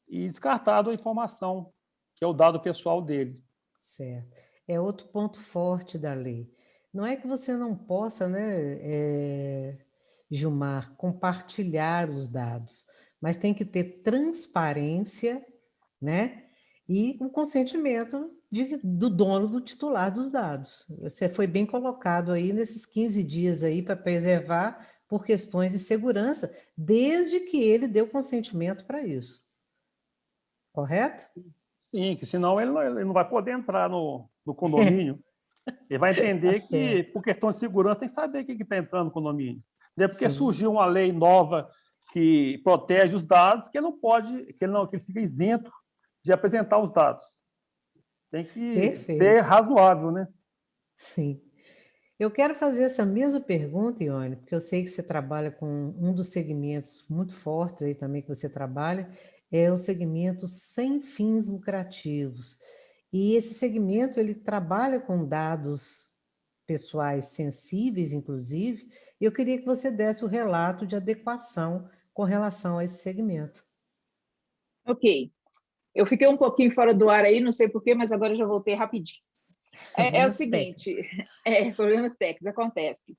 e descartado a informação, que é o dado pessoal dele. Certo. É outro ponto forte da lei. Não é que você não possa, né, Gilmar, compartilhar os dados, mas tem que ter transparência, né, e o consentimento do dono, do titular dos dados. Você foi bem colocado aí nesses 15 dias aí para preservar por questões de segurança, desde que ele deu consentimento para isso. Correto? Sim, que senão ele não vai poder entrar no condomínio. Ele vai Tá entender que, certo. por questão de segurança, tem que saber quem está entrando no condomínio. Não é porque Sim. surgiu uma lei nova que protege os dados que ele não pode, que ele fica isento de apresentar os dados. Tem que ser Perfeito. razoável, né? Sim. Eu quero fazer essa mesma pergunta, Ione, porque eu sei que você trabalha com um dos segmentos muito fortes aí também que você trabalha, é o segmento sem fins lucrativos. E esse segmento, ele trabalha com dados pessoais sensíveis, inclusive, e eu queria que você desse o relato de adequação com relação a esse segmento. Ok. Eu fiquei um pouquinho fora do ar aí, não sei porquê, mas agora eu já voltei rapidinho. É o Problemas seguinte, técnicos. problemas técnicos acontecem.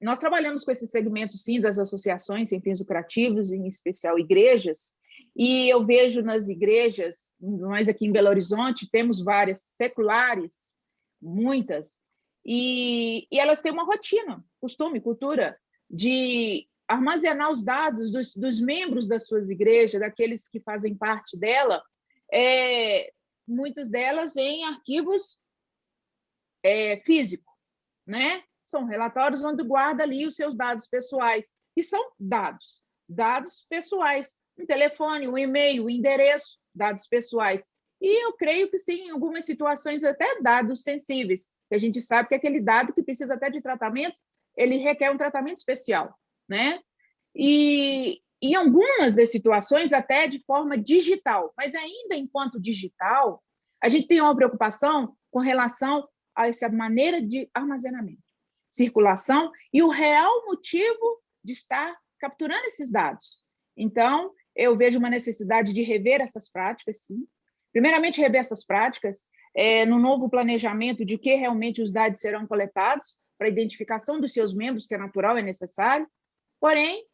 Nós trabalhamos com esse segmento, sim, das associações sem fins lucrativos, em especial igrejas, e eu vejo nas igrejas, nós aqui em Belo Horizonte, temos várias seculares, muitas, e elas têm uma rotina, costume, cultura, de armazenar os dados dos membros das suas igrejas, daqueles que fazem parte dela, muitas delas em arquivos físicos, né? São relatórios onde guarda ali os seus dados pessoais, e são dados pessoais, um telefone, um e-mail, um endereço, dados pessoais. E eu creio que sim, em algumas situações até dados sensíveis, que a gente sabe que aquele dado que precisa até de tratamento, ele requer um tratamento especial, né? E em algumas das situações até de forma digital, mas ainda enquanto digital, a gente tem uma preocupação com relação a essa maneira de armazenamento, circulação e o real motivo de estar capturando esses dados. Então, eu vejo uma necessidade de rever essas práticas, sim. Primeiramente, rever essas práticas no novo planejamento de que realmente os dados serão coletados para a identificação dos seus membros, que é natural, é necessário. Porém,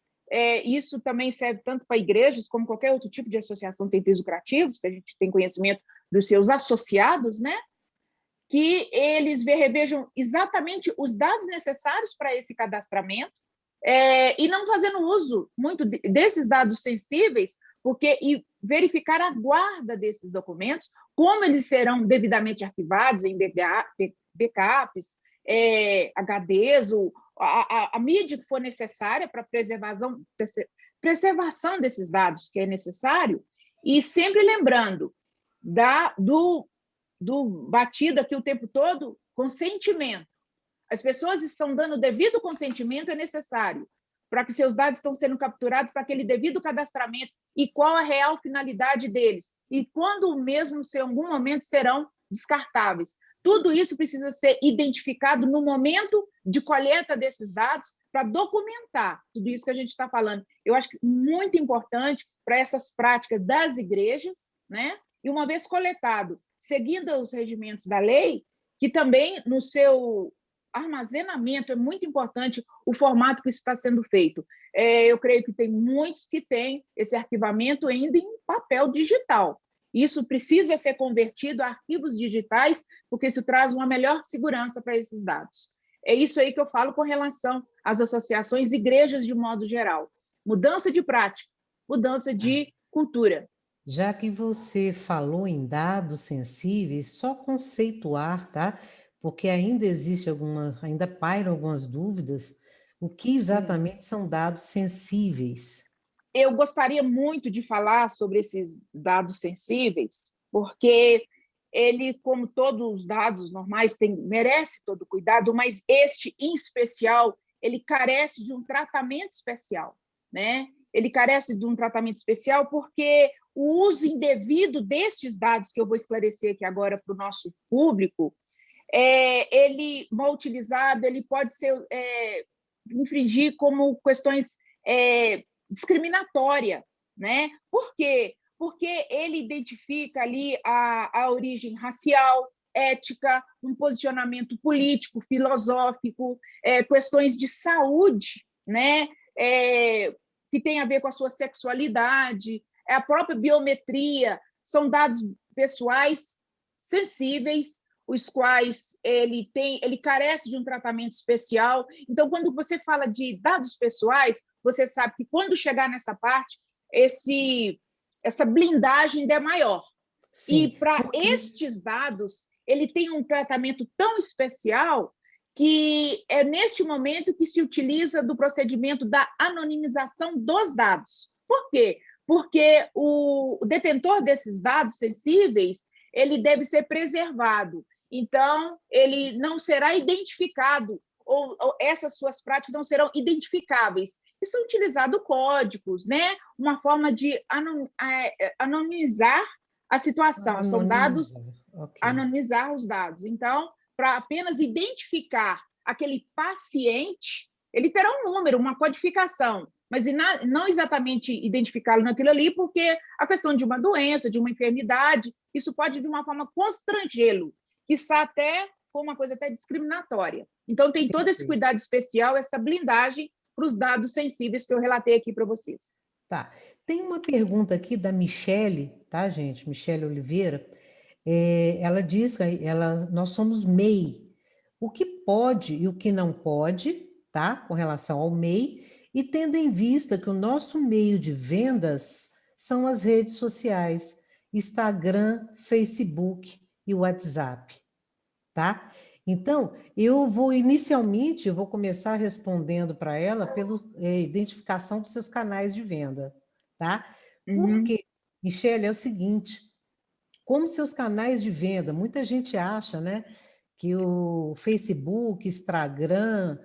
isso também serve tanto para igrejas como qualquer outro tipo de associação sem fins lucrativos, que a gente tem conhecimento dos seus associados, né? Que eles revejam exatamente os dados necessários para esse cadastramento e não fazendo uso muito desses dados sensíveis, e verificar a guarda desses documentos, como eles serão devidamente arquivados em backups, HDs, a mídia que for necessária para preservação desses dados que é necessário, e sempre lembrando do batido aqui o tempo todo, consentimento. As pessoas estão dando o devido consentimento, é necessário, para que seus dados estão sendo capturados para aquele devido cadastramento e qual a real finalidade deles, e quando mesmo, se em algum momento, serão descartáveis. Tudo isso precisa ser identificado no momento de coleta desses dados para documentar tudo isso que a gente está falando. Eu acho que é muito importante para essas práticas das igrejas, né? E uma vez coletado, seguindo os regimentos da lei, que também no seu armazenamento é muito importante o formato que isso está sendo feito. Eu creio que tem muitos que têm esse arquivamento ainda em papel digital. Isso precisa ser convertido a arquivos digitais, porque isso traz uma melhor segurança para esses dados. É isso aí que eu falo com relação às associações, igrejas de modo geral. mudança de prática, mudança de cultura. Já que você falou em dados sensíveis, só conceituar, tá? Porque ainda existe ainda pairam algumas dúvidas. O que Sim. exatamente são dados sensíveis? Eu gostaria muito de falar sobre esses dados sensíveis, porque ele, como todos os dados normais, merece todo cuidado, mas este, em especial, ele carece de um tratamento especial, né? Ele carece de um tratamento especial porque o uso indevido destes dados, que eu vou esclarecer aqui agora para o nosso público, ele, mal utilizado, ele pode ser infringir como questões discriminatórias, né? Por quê? Porque ele identifica ali a origem racial, ética, um posicionamento político, filosófico, questões de saúde, né? Que tem a ver com a sua sexualidade, a própria biometria, são dados pessoais sensíveis, os quais ele carece de um tratamento especial. Então, quando você fala de dados pessoais, você sabe que quando chegar nessa parte, essa blindagem ainda é maior. Sim, E para porque estes dados, ele tem um tratamento tão especial que é neste momento que se utiliza do procedimento da anonimização dos dados. Por quê? Porque o detentor desses dados sensíveis, ele deve ser preservado. Então, ele não será identificado, ou essas suas práticas não serão identificáveis. E são utilizados códigos, né? Uma forma de anonimizar a situação. São dados, anonimizar. Ok. anonimizar os dados. Então, para apenas identificar aquele paciente, ele terá um número, uma codificação, mas não exatamente identificá-lo naquilo ali, porque a questão de uma doença, de uma enfermidade, isso pode, de uma forma, constrangê-lo, quiçá até for uma coisa até discriminatória. Então, tem todo esse Perfeito. cuidado especial, essa blindagem para os dados sensíveis que eu relatei aqui para vocês. Tá. Tem uma pergunta aqui da Michele, tá, gente? Michele Oliveira. Ela diz que nós somos MEI. O que pode e o que não pode, tá? Com relação ao MEI, e tendo em vista que o nosso meio de vendas são as redes sociais, Instagram, Facebook e WhatsApp, tá? Então, inicialmente, eu vou começar respondendo para ela pela identificação dos seus canais de venda, tá? Uhum. Porque, Michele, é o seguinte, como seus canais de venda, muita gente acha, né, que o Facebook, Instagram,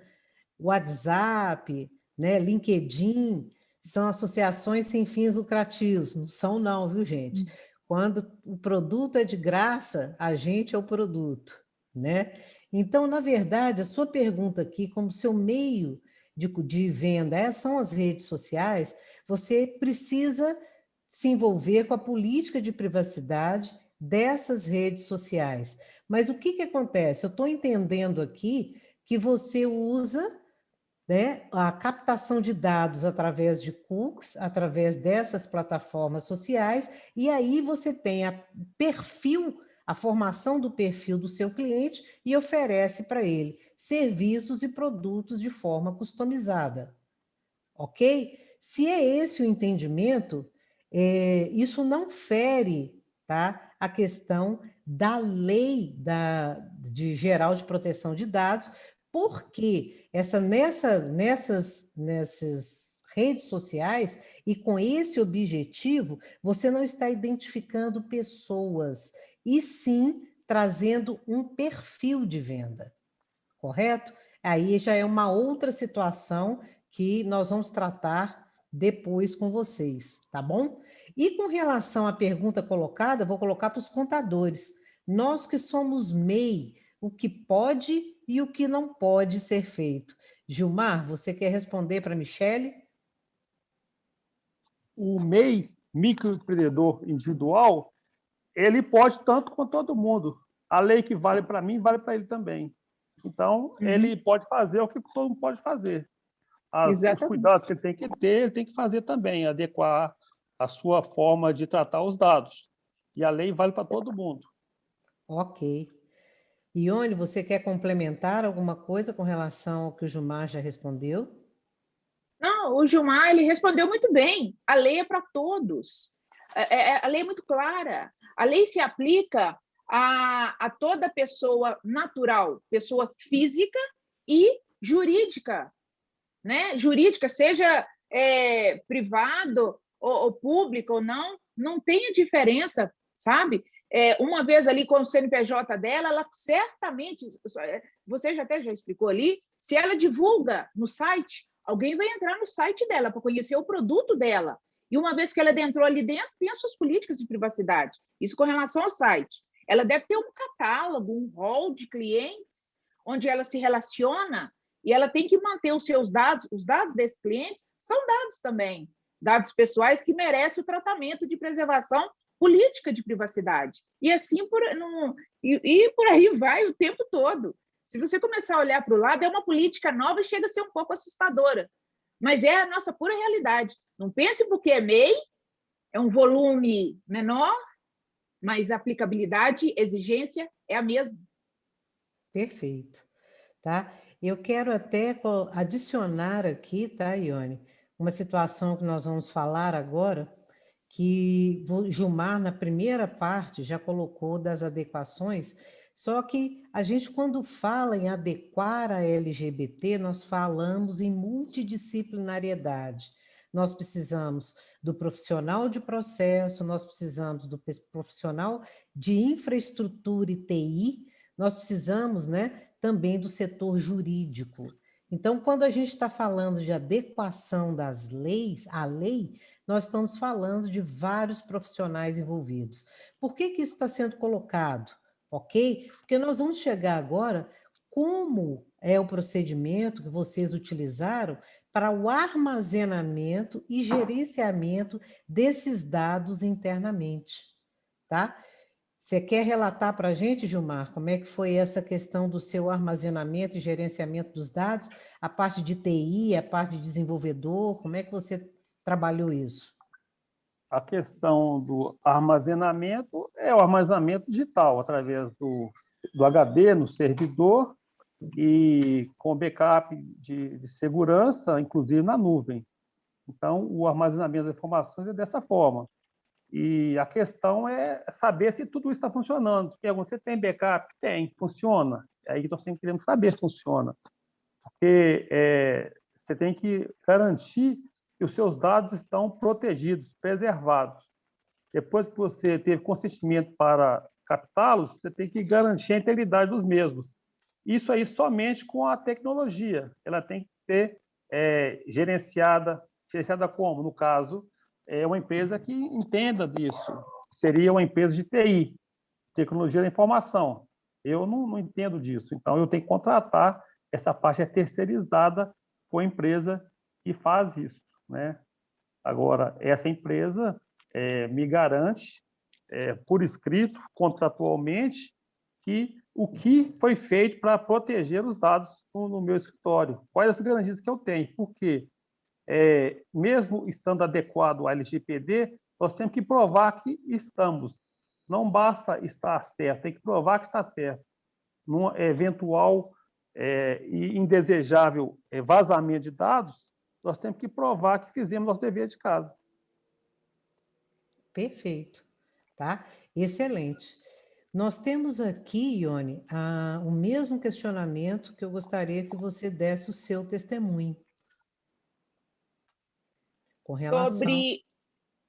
WhatsApp, né, LinkedIn, são associações sem fins lucrativos. Não são não, viu, gente? Quando o produto é de graça, a gente é o produto, né? Então, na verdade, a sua pergunta aqui, como seu meio de venda são as redes sociais, você precisa se envolver com a política de privacidade dessas redes sociais. Mas o que que acontece? Eu estou entendendo aqui que você usa, né, a captação de dados através de cookies, através dessas plataformas sociais, e aí você tem a formação do perfil do seu cliente e oferece para ele serviços e produtos de forma customizada, ok? Se é esse o entendimento, isso não fere, tá, a questão da lei de geral de proteção de dados, porque nessas redes sociais e com esse objetivo, você não está identificando pessoas, e sim trazendo um perfil de venda, correto? Aí já é uma outra situação que nós vamos tratar depois com vocês, tá bom? E com relação à pergunta colocada, vou colocar para os contadores. Nós que somos MEI, o que pode e o que não pode ser feito. Gilmar, você quer responder para a Michele? O MEI, microempreendedor individual, ele pode tanto quanto todo mundo. A lei que vale para mim, vale para ele também. Então, Uhum. ele pode fazer o que todo mundo pode fazer. Os Exatamente. cuidados que ele tem que ter, ele tem que fazer também, adequar a sua forma de tratar os dados. E a lei vale para todo mundo. Ok. Ione, você quer complementar alguma coisa com relação ao que o Gilmar já respondeu? Não, o Gilmar, ele respondeu muito bem. A lei é para todos. A lei é muito clara. A lei se aplica a toda pessoa natural, pessoa física e jurídica, né? Jurídica, seja privado ou público ou não, não tem a diferença, sabe? Uma vez ali com o CNPJ dela, ela certamente, você até já explicou ali, se ela divulga no site, alguém vai entrar no site dela para conhecer o produto dela. E uma vez que ela entrou ali dentro, tem as suas políticas de privacidade. Isso com relação ao site. Ela deve ter um catálogo, um hall de clientes, onde ela se relaciona e ela tem que manter os seus dados. Os dados desses clientes são dados também, dados pessoais que merecem o tratamento de preservação política de privacidade. E assim por aí vai o tempo todo. Se você começar a olhar para o lado, é uma política nova e chega a ser um pouco assustadora. Mas é a nossa pura realidade. Não pense porque é MEI, é um volume menor, mas a aplicabilidade, exigência é a mesma. Perfeito. Tá? Eu quero até adicionar aqui, tá, Ione, uma situação que nós vamos falar agora, que o Gilmar, na primeira parte, já colocou das adequações, só que a gente, quando fala em adequar a LGBT, nós falamos em multidisciplinariedade. Nós precisamos do profissional de processo, nós precisamos do profissional de infraestrutura e TI, nós precisamos, né, também do setor jurídico. Então, quando a gente está falando de adequação das leis, à lei, nós estamos falando de vários profissionais envolvidos. Por que isso está sendo colocado? Ok? Porque nós vamos chegar agora como é o procedimento que vocês utilizaram para o armazenamento e gerenciamento desses dados internamente, tá? Você quer relatar para a gente, Gilmar, como é que foi essa questão do seu armazenamento e gerenciamento dos dados, a parte de TI, a parte de desenvolvedor, como é que você trabalhou isso? A questão do armazenamento é o armazenamento digital, através do HD no servidor e com backup de segurança, inclusive na nuvem. Então, o armazenamento das informações é dessa forma. E a questão é saber se tudo isso está funcionando. Porque você tem backup? Tem, funciona. Aí nós sempre queremos saber se funciona. Porque você tem que garantir que os seus dados estão protegidos, preservados. Depois que você teve consentimento para captá-los, você tem que garantir a integridade dos mesmos. Isso aí somente com a tecnologia. Ela tem que ser gerenciada como? No caso, é uma empresa que entenda disso. Seria uma empresa de TI, tecnologia da informação. Eu não entendo disso. Então, eu tenho que contratar, essa parte é terceirizada com a empresa que faz isso, né? Agora, essa empresa me garante, por escrito, contratualmente, que o que foi feito para proteger os dados no meu escritório. Quais as garantias que eu tenho? Porque, mesmo estando adequado ao LGPD, nós temos que provar que estamos. Não basta estar certo, tem que provar que está certo. Num eventual e indesejável vazamento de dados, nós temos que provar que fizemos nosso dever de casa. Perfeito, tá? Excelente. Nós temos aqui, Ione, o mesmo questionamento que eu gostaria que você desse o seu testemunho com relação. Sobre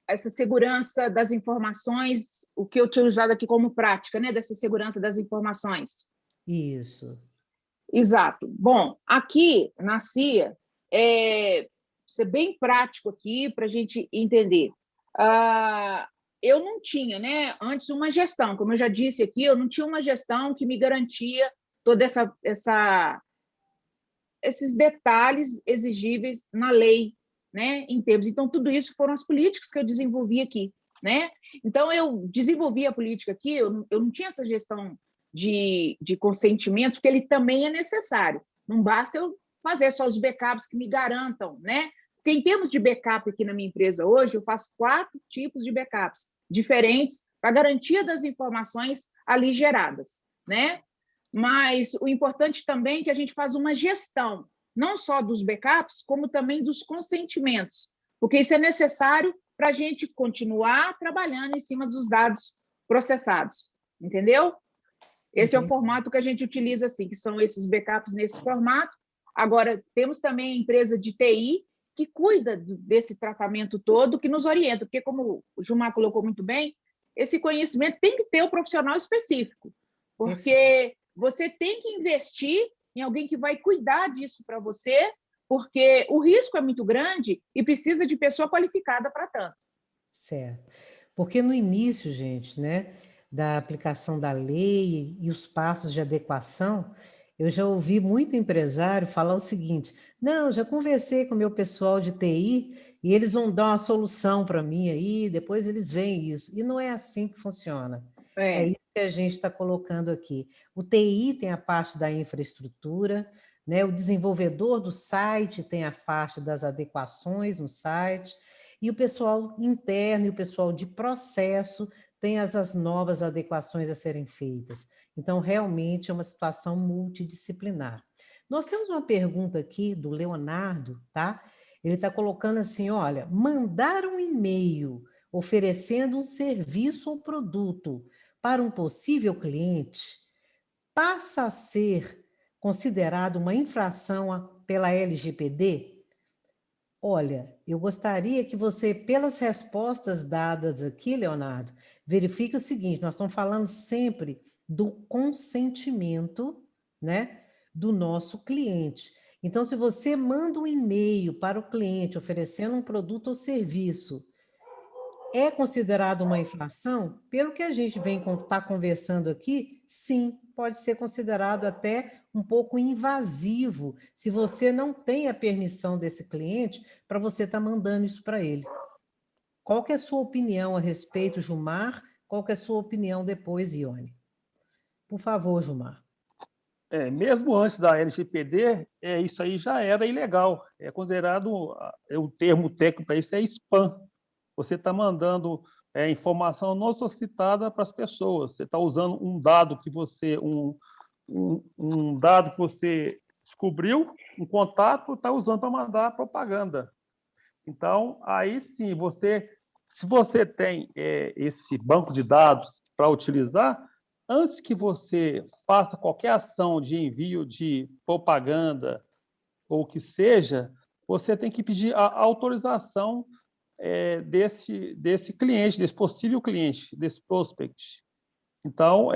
essa segurança das informações, o que eu tinha usado aqui como prática, né, dessa segurança das informações. Isso. Exato. Bom, aqui na CIA, ser bem prático aqui para a gente entender. Eu não tinha, né, antes uma gestão, como eu já disse aqui, eu não tinha uma gestão que me garantia toda esses detalhes exigíveis na lei, né, em termos. Então, tudo isso foram as políticas que eu desenvolvi aqui, né? Então, eu desenvolvi a política aqui, eu não tinha essa gestão de consentimentos, porque ele também é necessário. Não basta eu fazer só os backups que me garantam, né? Porque em termos de backup aqui na minha empresa hoje, eu faço 4 tipos de backups diferentes para garantia das informações ali geradas, né? Mas o importante também é que a gente faz uma gestão. não só dos backups, como também dos consentimentos, porque isso é necessário para a gente continuar trabalhando em cima dos dados processados, entendeu? Esse é o Entendi. formato que a gente utiliza, assim, que são esses backups nesse formato. Agora, temos também a empresa de TI, que cuida desse tratamento todo, que nos orienta, porque, como o Gilmar colocou muito bem, esse conhecimento tem que ter o profissional específico, Perfeito. porque você tem que investir em alguém que vai cuidar disso para você, porque o risco é muito grande e precisa de pessoa qualificada para tanto. Certo. Porque no início, gente, né, da aplicação da lei e os passos de adequação, eu já ouvi muito empresário falar o seguinte: não, já conversei com o meu pessoal de TI e eles vão dar uma solução para mim aí, depois eles veem isso. E não é assim que funciona. É É, isso que a gente está colocando aqui. O TI tem a parte da infraestrutura, né? O desenvolvedor do site tem a parte das adequações no site, e o pessoal interno e o pessoal de processo tem as novas adequações a serem feitas. Então, realmente é uma situação multidisciplinar. Nós temos uma pergunta aqui do Leonardo, tá? Ele está colocando assim: olha, mandar um e-mail oferecendo um serviço ou produto para um possível cliente passa a ser considerado uma infração pela LGPD? Olha, eu gostaria que você, pelas respostas dadas aqui, Leonardo, verifique o seguinte: nós estamos falando sempre do consentimento, né, do nosso cliente. Então, se você manda um e-mail para o cliente oferecendo um produto ou serviço, é considerado uma infração? Pelo que a gente vem tá conversando aqui, sim, pode ser considerado até um pouco invasivo, se você não tem a permissão desse cliente para você estar mandando isso para ele. Qual que é a sua opinião a respeito, Gilmar? Qual que é a sua opinião depois, Ione? Por favor, Gilmar. Mesmo antes da LGPD, isso aí já era ilegal. É considerado, o termo técnico para isso é spam. Você está mandando informação não solicitada para as pessoas. Você está usando um dado que um dado que você descobriu, um contato, está usando para mandar propaganda. Então, aí sim, se você tem esse banco de dados para utilizar, antes que você faça qualquer ação de envio de propaganda ou o que seja, você tem que pedir a autorização desse cliente, desse possível cliente, desse prospect. Então,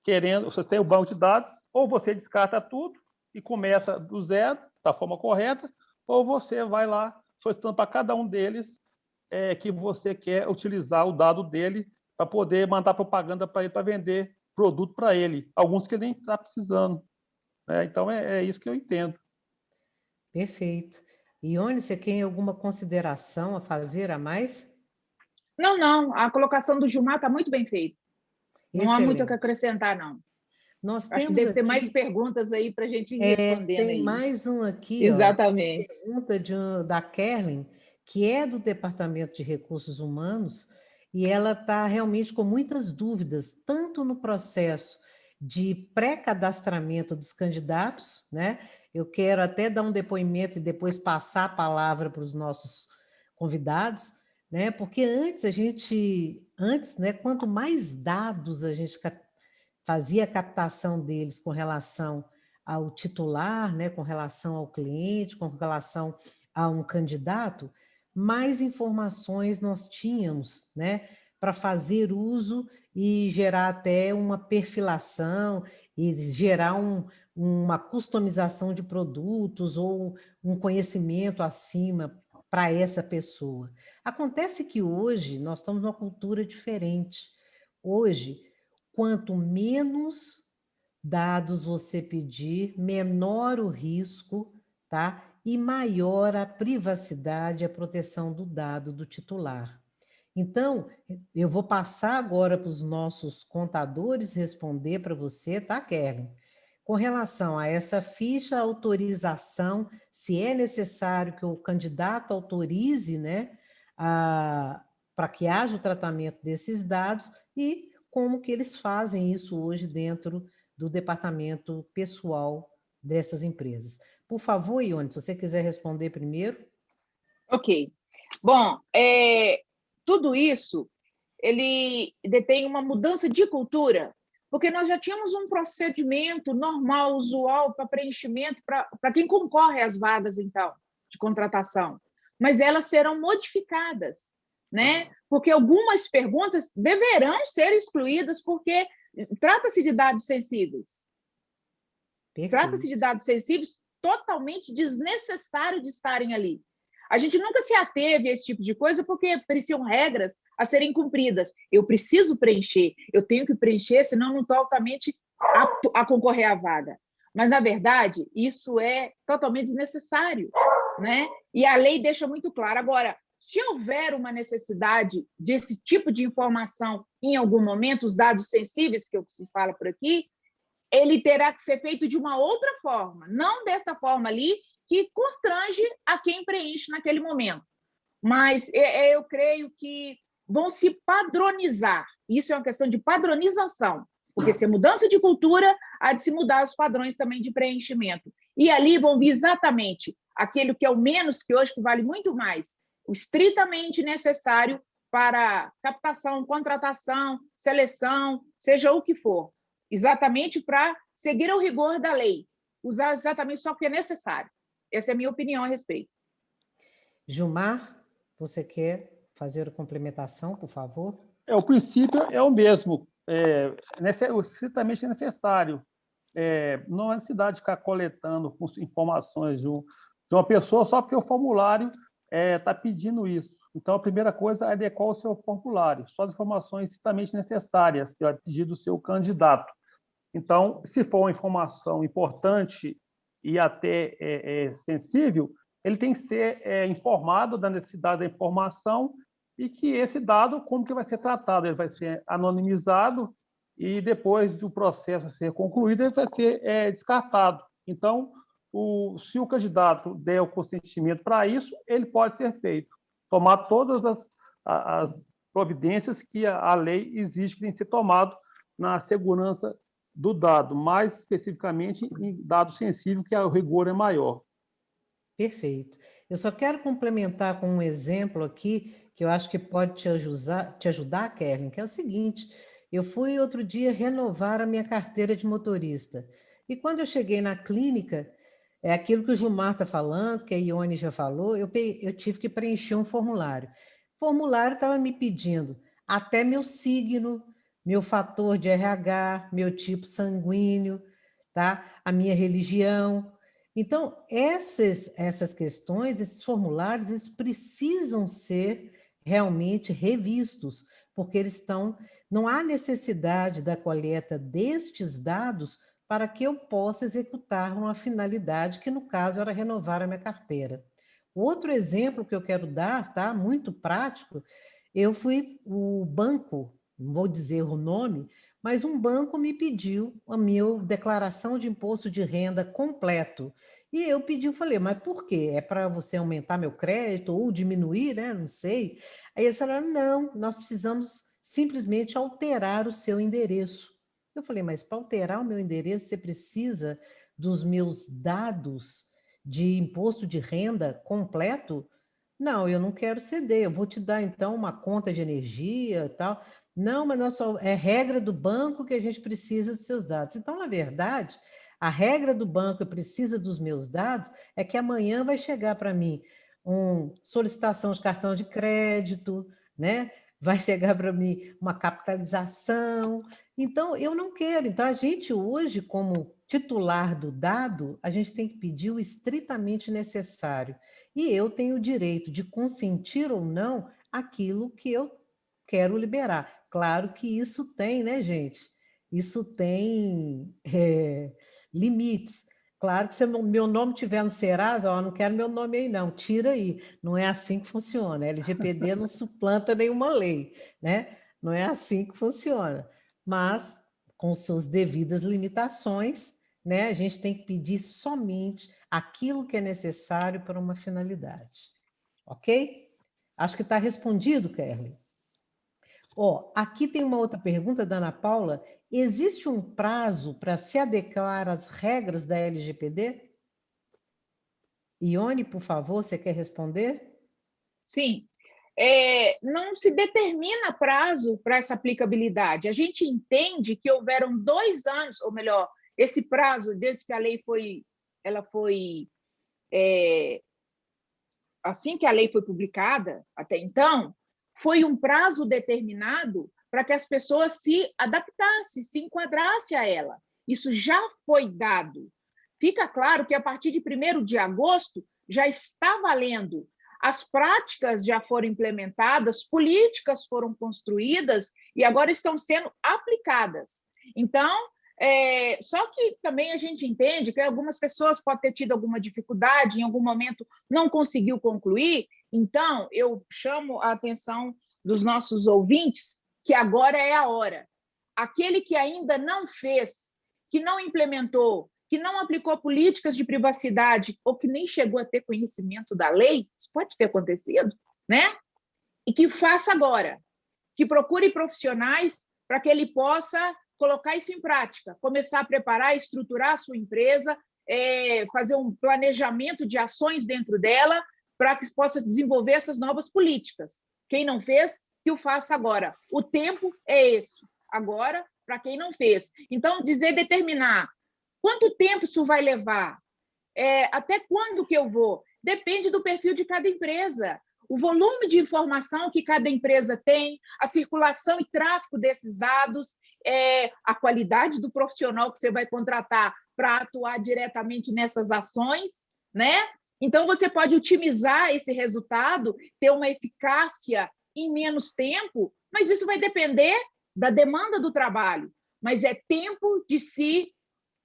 querendo, você tem o banco de dados, ou você descarta tudo e começa do zero, da forma correta, ou você vai lá solicitando para cada um deles que você quer utilizar o dado dele para poder mandar propaganda para ele, para vender produto para ele. Alguns que ele nem está precisando. Né? Então, é isso que eu entendo. Perfeito. Ione, você tem alguma consideração a fazer a mais? não, não, a colocação do Gilmar está muito bem feita. Não há muito o que Excelente. acrescentar, não. Nós Acho que temos deve ter mais aqui, perguntas aí para a gente ir respondendo tem aí. mais um aqui, ó, Exatamente. pergunta da Kerlin, que é do Departamento de Recursos Humanos, e ela está realmente com muitas dúvidas, tanto no processo de pré-cadastramento dos candidatos, né? Eu quero até dar um depoimento e depois passar a palavra para os nossos convidados, né? Porque antes, né, quanto mais dados a gente fazia a captação deles com relação ao titular, né, com relação ao cliente, com relação a um candidato, mais informações nós tínhamos, né, para fazer uso e gerar até uma perfilação e gerar uma customização de produtos ou um conhecimento acima para essa pessoa. Acontece que hoje nós estamos numa cultura diferente. Hoje, quanto menos dados você pedir, menor o risco, tá? E maior a privacidade e a proteção do dado do titular. Então, eu vou passar agora para os nossos contadores responder para você, tá, Kelly? Com relação a essa ficha autorização, se é necessário que o candidato autorize, né, para que haja o tratamento desses dados e como que eles fazem isso hoje dentro do departamento pessoal dessas empresas. Por favor, Ione, se você quiser responder primeiro. Ok. Bom, tudo isso, ele detém uma mudança de cultura, porque nós já tínhamos um procedimento normal, usual, para preenchimento, para quem concorre às vagas, então, de contratação. Mas elas serão modificadas, né? Porque algumas perguntas deverão ser excluídas, porque trata-se de dados sensíveis. Trata-se de dados sensíveis totalmente desnecessário de estarem ali. A gente nunca se ateve a esse tipo de coisa porque pareciam regras a serem cumpridas. Eu preciso preencher, eu tenho que preencher, senão não estou altamente apto a concorrer à vaga. Mas, na verdade, isso é totalmente desnecessário, né? E a lei deixa muito claro. Agora, se houver uma necessidade desse tipo de informação em algum momento, os dados sensíveis, que se fala por aqui, ele terá que ser feito de uma outra forma, não dessa forma ali, que constrange a quem preenche naquele momento. Mas eu creio que vão se padronizar. Isso é uma questão de padronização, porque se é mudança de cultura, há de se mudar os padrões também de preenchimento. E ali vão vir exatamente aquilo que é o menos, que hoje que vale muito mais, o estritamente necessário para captação, contratação, seleção, seja o que for, exatamente para seguir ao rigor da lei, usar exatamente só o que é necessário. Essa é a minha opinião a respeito. Gilmar, você quer fazer a complementação, por favor? O princípio é o mesmo, estritamente necessário. Não há necessidade de ficar coletando informações de uma pessoa só porque o formulário está pedindo isso. Então, a primeira coisa é adequar o seu formulário, só as informações estritamente necessárias que é pedido do seu candidato. Então, se for uma informação importante e até sensível, ele tem que ser informado da necessidade da informação e que esse dado, como que vai ser tratado? Ele vai ser anonimizado e depois do processo ser concluído, ele vai ser descartado. Então, se o candidato der o consentimento para isso, ele pode ser feito. Tomar todas as providências que a lei exige que tem que ser tomado na segurança do dado, mais especificamente em dado sensível, que o rigor é maior. Perfeito. Eu só quero complementar com um exemplo aqui, que eu acho que pode te ajudar, Kevin, que é o seguinte: eu fui outro dia renovar a minha carteira de motorista. E quando eu cheguei na clínica, é aquilo que o Gilmar está falando, que a Ione já falou, eu tive que preencher um formulário. O formulário estava me pedindo até meu signo, meu fator de RH, meu tipo sanguíneo, tá? A minha religião. Então, essas questões, esses formulários, eles precisam ser realmente revistos, porque não há necessidade da coleta destes dados para que eu possa executar uma finalidade, que no caso era renovar a minha carteira. Outro exemplo que eu quero dar, tá? Muito prático, o banco, não vou dizer o nome, mas um banco me pediu a minha declaração de imposto de renda completo. E eu falei, mas por quê? É para você aumentar meu crédito ou diminuir, né? Não sei. Aí eles falaram, não, nós precisamos simplesmente alterar o seu endereço. Eu falei, mas para alterar o meu endereço, você precisa dos meus dados de imposto de renda completo? Não, eu não quero ceder, eu vou te dar então uma conta de energia e tal. Não, mas é regra do banco que a gente precisa dos seus dados. Então, na verdade, a regra do banco precisa dos meus dados é que amanhã vai chegar para mim uma solicitação de cartão de crédito, né? Vai chegar para mim uma capitalização. Então, eu não quero. Então, a gente hoje, como titular do dado, a gente tem que pedir o estritamente necessário. E eu tenho o direito de consentir ou não aquilo que eu quero liberar. Claro que isso tem, né, gente? Isso tem limites. Claro que se meu nome estiver no Serasa, ó, não quero meu nome aí, não, tira aí. Não é assim que funciona. A LGPD não suplanta nenhuma lei, né? Não é assim que funciona. Mas, com suas devidas limitações, né, a gente tem que pedir somente aquilo que é necessário para uma finalidade. Ok? Acho que está respondido, Kerly. Aqui tem uma outra pergunta da Ana Paula. Existe um prazo para se adequar às regras da LGPD? Ione, por favor, você quer responder? Sim. Não se determina prazo para essa aplicabilidade. A gente entende que houveram 2 anos, ou melhor, esse prazo, desde que a lei foi, assim que a lei foi publicada, até então, foi um prazo determinado para que as pessoas se adaptassem, se enquadrassem a ela. Isso já foi dado. Fica claro que a partir de 1º de agosto já está valendo. As práticas já foram implementadas, políticas foram construídas e agora estão sendo aplicadas. Então, só que também a gente entende que algumas pessoas podem ter tido alguma dificuldade, em algum momento não conseguiu concluir. Então, eu chamo a atenção dos nossos ouvintes que agora é a hora. Aquele que ainda não fez, que não implementou, que não aplicou políticas de privacidade ou que nem chegou a ter conhecimento da lei, isso pode ter acontecido, né? E que faça agora, que procure profissionais para que ele possa colocar isso em prática, começar a preparar, estruturar a sua empresa, fazer um planejamento de ações dentro dela para que possa desenvolver essas novas políticas. Quem não fez, que o faça agora. O tempo é esse, agora, para quem não fez. Então, determinar quanto tempo isso vai levar, até quando que eu vou, depende do perfil de cada empresa. O volume de informação que cada empresa tem, a circulação e tráfego desses dados, a qualidade do profissional que você vai contratar para atuar diretamente nessas ações, né? Então, você pode otimizar esse resultado, ter uma eficácia em menos tempo, mas isso vai depender da demanda do trabalho. Mas é tempo de se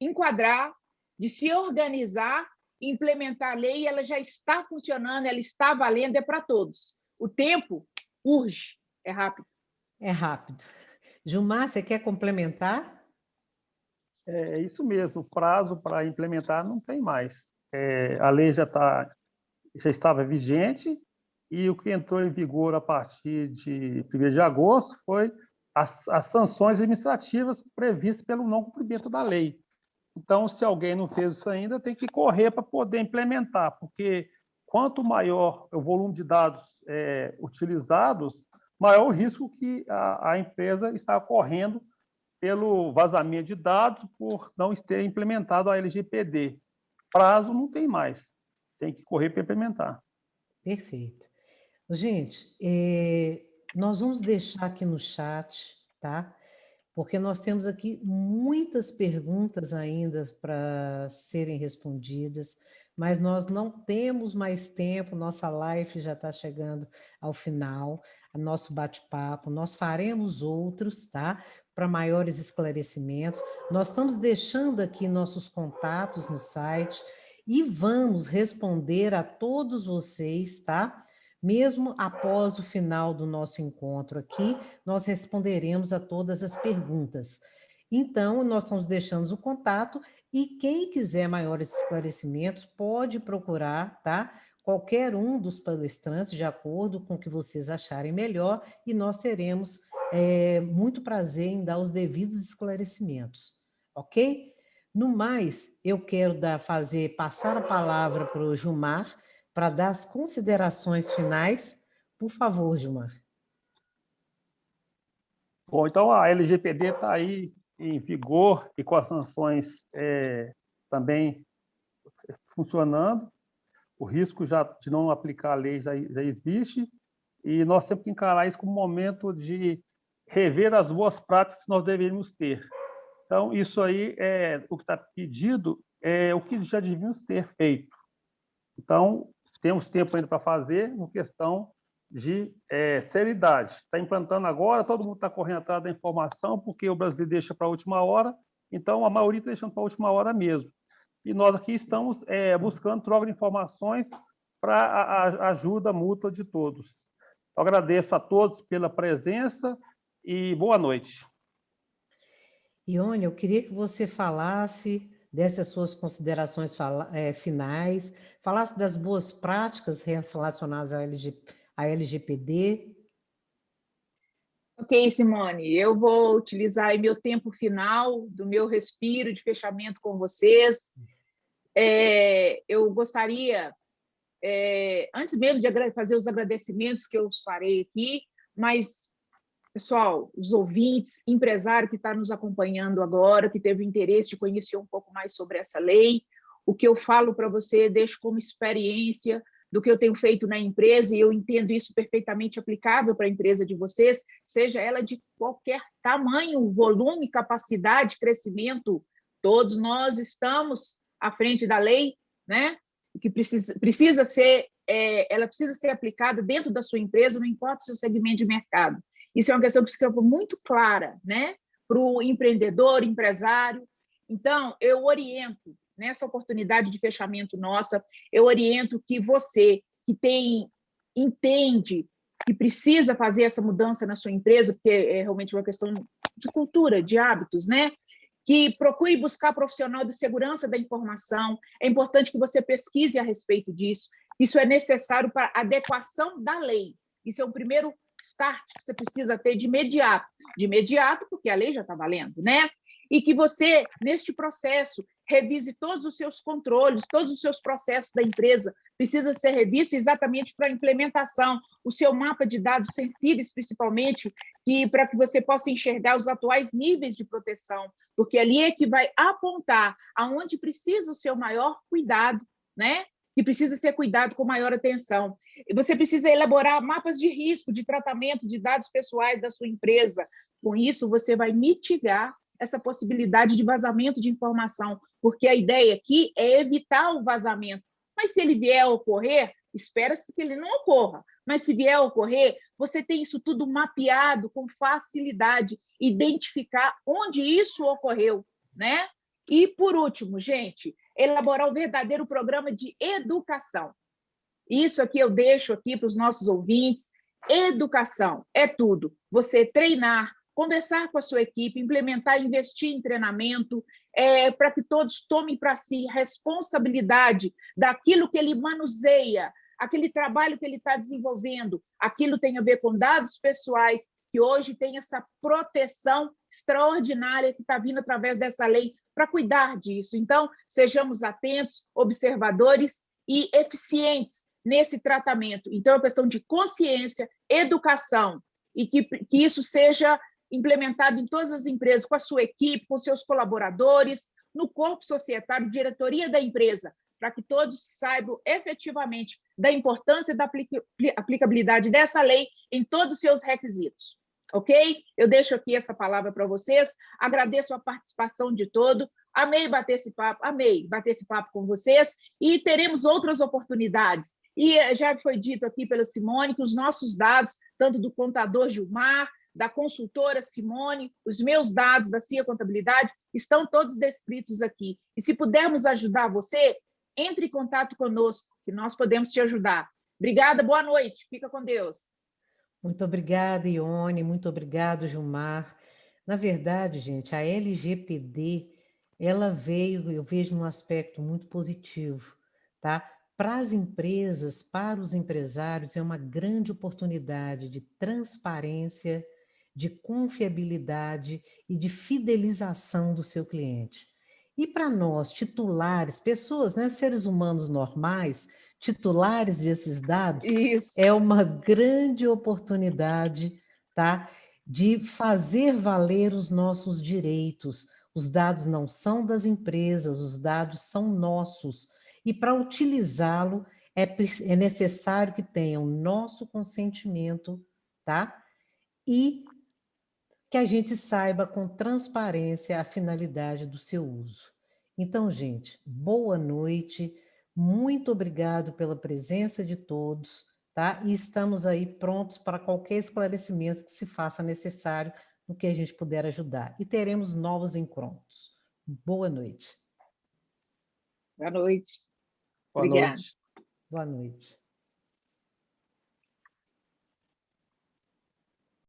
enquadrar, de se organizar, implementar a lei, ela já está funcionando, ela está valendo, é para todos. O tempo urge, é rápido. É rápido. Gilmar, você quer complementar? É isso mesmo, o prazo para implementar não tem mais. A lei já estava vigente e o que entrou em vigor a partir de 1º de agosto foi as sanções administrativas previstas pelo não cumprimento da lei. Então, se alguém não fez isso ainda, tem que correr para poder implementar, porque quanto maior o volume de dados utilizados, maior o risco que a empresa está correndo pelo vazamento de dados por não ter implementado a LGPD. Prazo não tem mais, tem que correr para implementar. Perfeito. Gente, nós vamos deixar aqui no chat, tá? Porque nós temos aqui muitas perguntas ainda para serem respondidas, mas nós não temos mais tempo, nossa live já está chegando ao final, nosso bate-papo, nós faremos outros, tá? Para maiores esclarecimentos. Nós estamos deixando aqui nossos contatos no site e vamos responder a todos vocês, tá? Mesmo após o final do nosso encontro aqui, nós responderemos a todas as perguntas. Então, nós estamos deixando o contato e quem quiser maiores esclarecimentos pode procurar, tá? Qualquer um dos palestrantes, de acordo com o que vocês acharem melhor, e nós teremos muito prazer em dar os devidos esclarecimentos, ok? No mais, eu quero passar a palavra para o Gilmar, para dar as considerações finais. Por favor, Gilmar. Bom, então a LGPD está aí em vigor e com as sanções também funcionando. O risco de não aplicar a lei já existe e nós temos que encarar isso como um momento de rever as boas práticas que nós deveríamos ter. Então, isso aí o que está pedido é o que já devíamos ter feito. Então, temos tempo ainda para fazer, uma questão de seriedade. Está implantando agora, todo mundo está correndo atrás da informação, porque o brasileiro deixa para a última hora, então a maioria está deixando para a última hora mesmo. E nós aqui estamos buscando troca de informações para a ajuda mútua de todos. Eu agradeço a todos pela presença e boa noite. Ione, eu queria que você falasse dessas suas considerações finais, falasse das boas práticas relacionadas à LGPD. Ok, Simone, eu vou utilizar aí meu tempo final, do meu respiro de fechamento com vocês. Eu gostaria antes mesmo de fazer os agradecimentos que eu os farei aqui, mas, pessoal, os ouvintes, empresário que está nos acompanhando agora, que teve o interesse de conhecer um pouco mais sobre essa lei, o que eu falo para você, deixo como experiência do que eu tenho feito na empresa, e eu entendo isso perfeitamente aplicável para a empresa de vocês, seja ela de qualquer tamanho, volume, capacidade, crescimento, todos nós estamos à frente da lei, né? Que precisa ser, ela precisa ser aplicada dentro da sua empresa, não importa o seu segmento de mercado. Isso é uma questão que fica muito clara, né? Para o empreendedor, empresário. Então, eu oriento, nessa oportunidade de fechamento nossa, eu oriento que você, que entende que precisa fazer essa mudança na sua empresa, porque é realmente uma questão de cultura, de hábitos, né? Que procure buscar profissional de segurança da informação. É importante que você pesquise a respeito disso. Isso é necessário para a adequação da lei. Isso é o primeiro start que você precisa ter de imediato, porque a lei já está valendo, né? E que você, neste processo, revise todos os seus controles, todos os seus processos da empresa, precisa ser revisto exatamente para a implementação, o seu mapa de dados sensíveis, principalmente, para que você possa enxergar os atuais níveis de proteção, porque ali é que vai apontar aonde precisa o seu maior cuidado, né? Que precisa ser cuidado com maior atenção. E você precisa elaborar mapas de risco, de tratamento de dados pessoais da sua empresa. Com isso, você vai mitigar essa possibilidade de vazamento de informação, porque a ideia aqui é evitar o vazamento. Mas se ele vier a ocorrer, espera-se que ele não ocorra. Mas se vier a ocorrer, você tem isso tudo mapeado com facilidade, identificar onde isso ocorreu, né? E, por último, gente, elaborar o verdadeiro programa de educação. Isso aqui eu deixo aqui para os nossos ouvintes. Educação é tudo. Você treinar, conversar com a sua equipe, implementar, investir em treinamento, para que todos tomem para si responsabilidade daquilo que ele manuseia, aquele trabalho que ele está desenvolvendo. Aquilo tem a ver com dados pessoais, que hoje tem essa proteção extraordinária que está vindo através dessa lei para cuidar disso. Então, sejamos atentos, observadores e eficientes nesse tratamento. Então, é uma questão de consciência, educação, e que isso seja implementado em todas as empresas, com a sua equipe, com seus colaboradores, no corpo societário, diretoria da empresa, para que todos saibam efetivamente da importância da aplicabilidade dessa lei em todos os seus requisitos. Ok? Eu deixo aqui essa palavra para vocês, agradeço a participação de todos, amei bater esse papo com vocês, e teremos outras oportunidades. E já foi dito aqui pela Simone que os nossos dados, tanto do contador Gilmar, da consultora Simone, os meus dados da CIA Contabilidade, estão todos descritos aqui. E se pudermos ajudar você, entre em contato conosco, que nós podemos te ajudar. Obrigada, boa noite, fica com Deus. Muito obrigada, Ione, muito obrigado, Gilmar. Na verdade, gente, a LGPD, ela veio, eu vejo um aspecto muito positivo, tá? Para as empresas, para os empresários, é uma grande oportunidade de transparência, de confiabilidade e de fidelização do seu cliente. E para nós, titulares, pessoas, né, seres humanos normais, titulares desses dados, Isso. é uma grande oportunidade, tá, de fazer valer os nossos direitos. Os dados não são das empresas, os dados são nossos. E para utilizá-lo, é necessário que tenha o nosso consentimento, tá? E que a gente saiba com transparência a finalidade do seu uso. Então, gente, boa noite, muito obrigado pela presença de todos, tá? E estamos aí prontos para qualquer esclarecimento que se faça necessário no que a gente puder ajudar. E teremos novos encontros. Boa noite. Boa noite. Boa Obrigada. noite. Boa noite.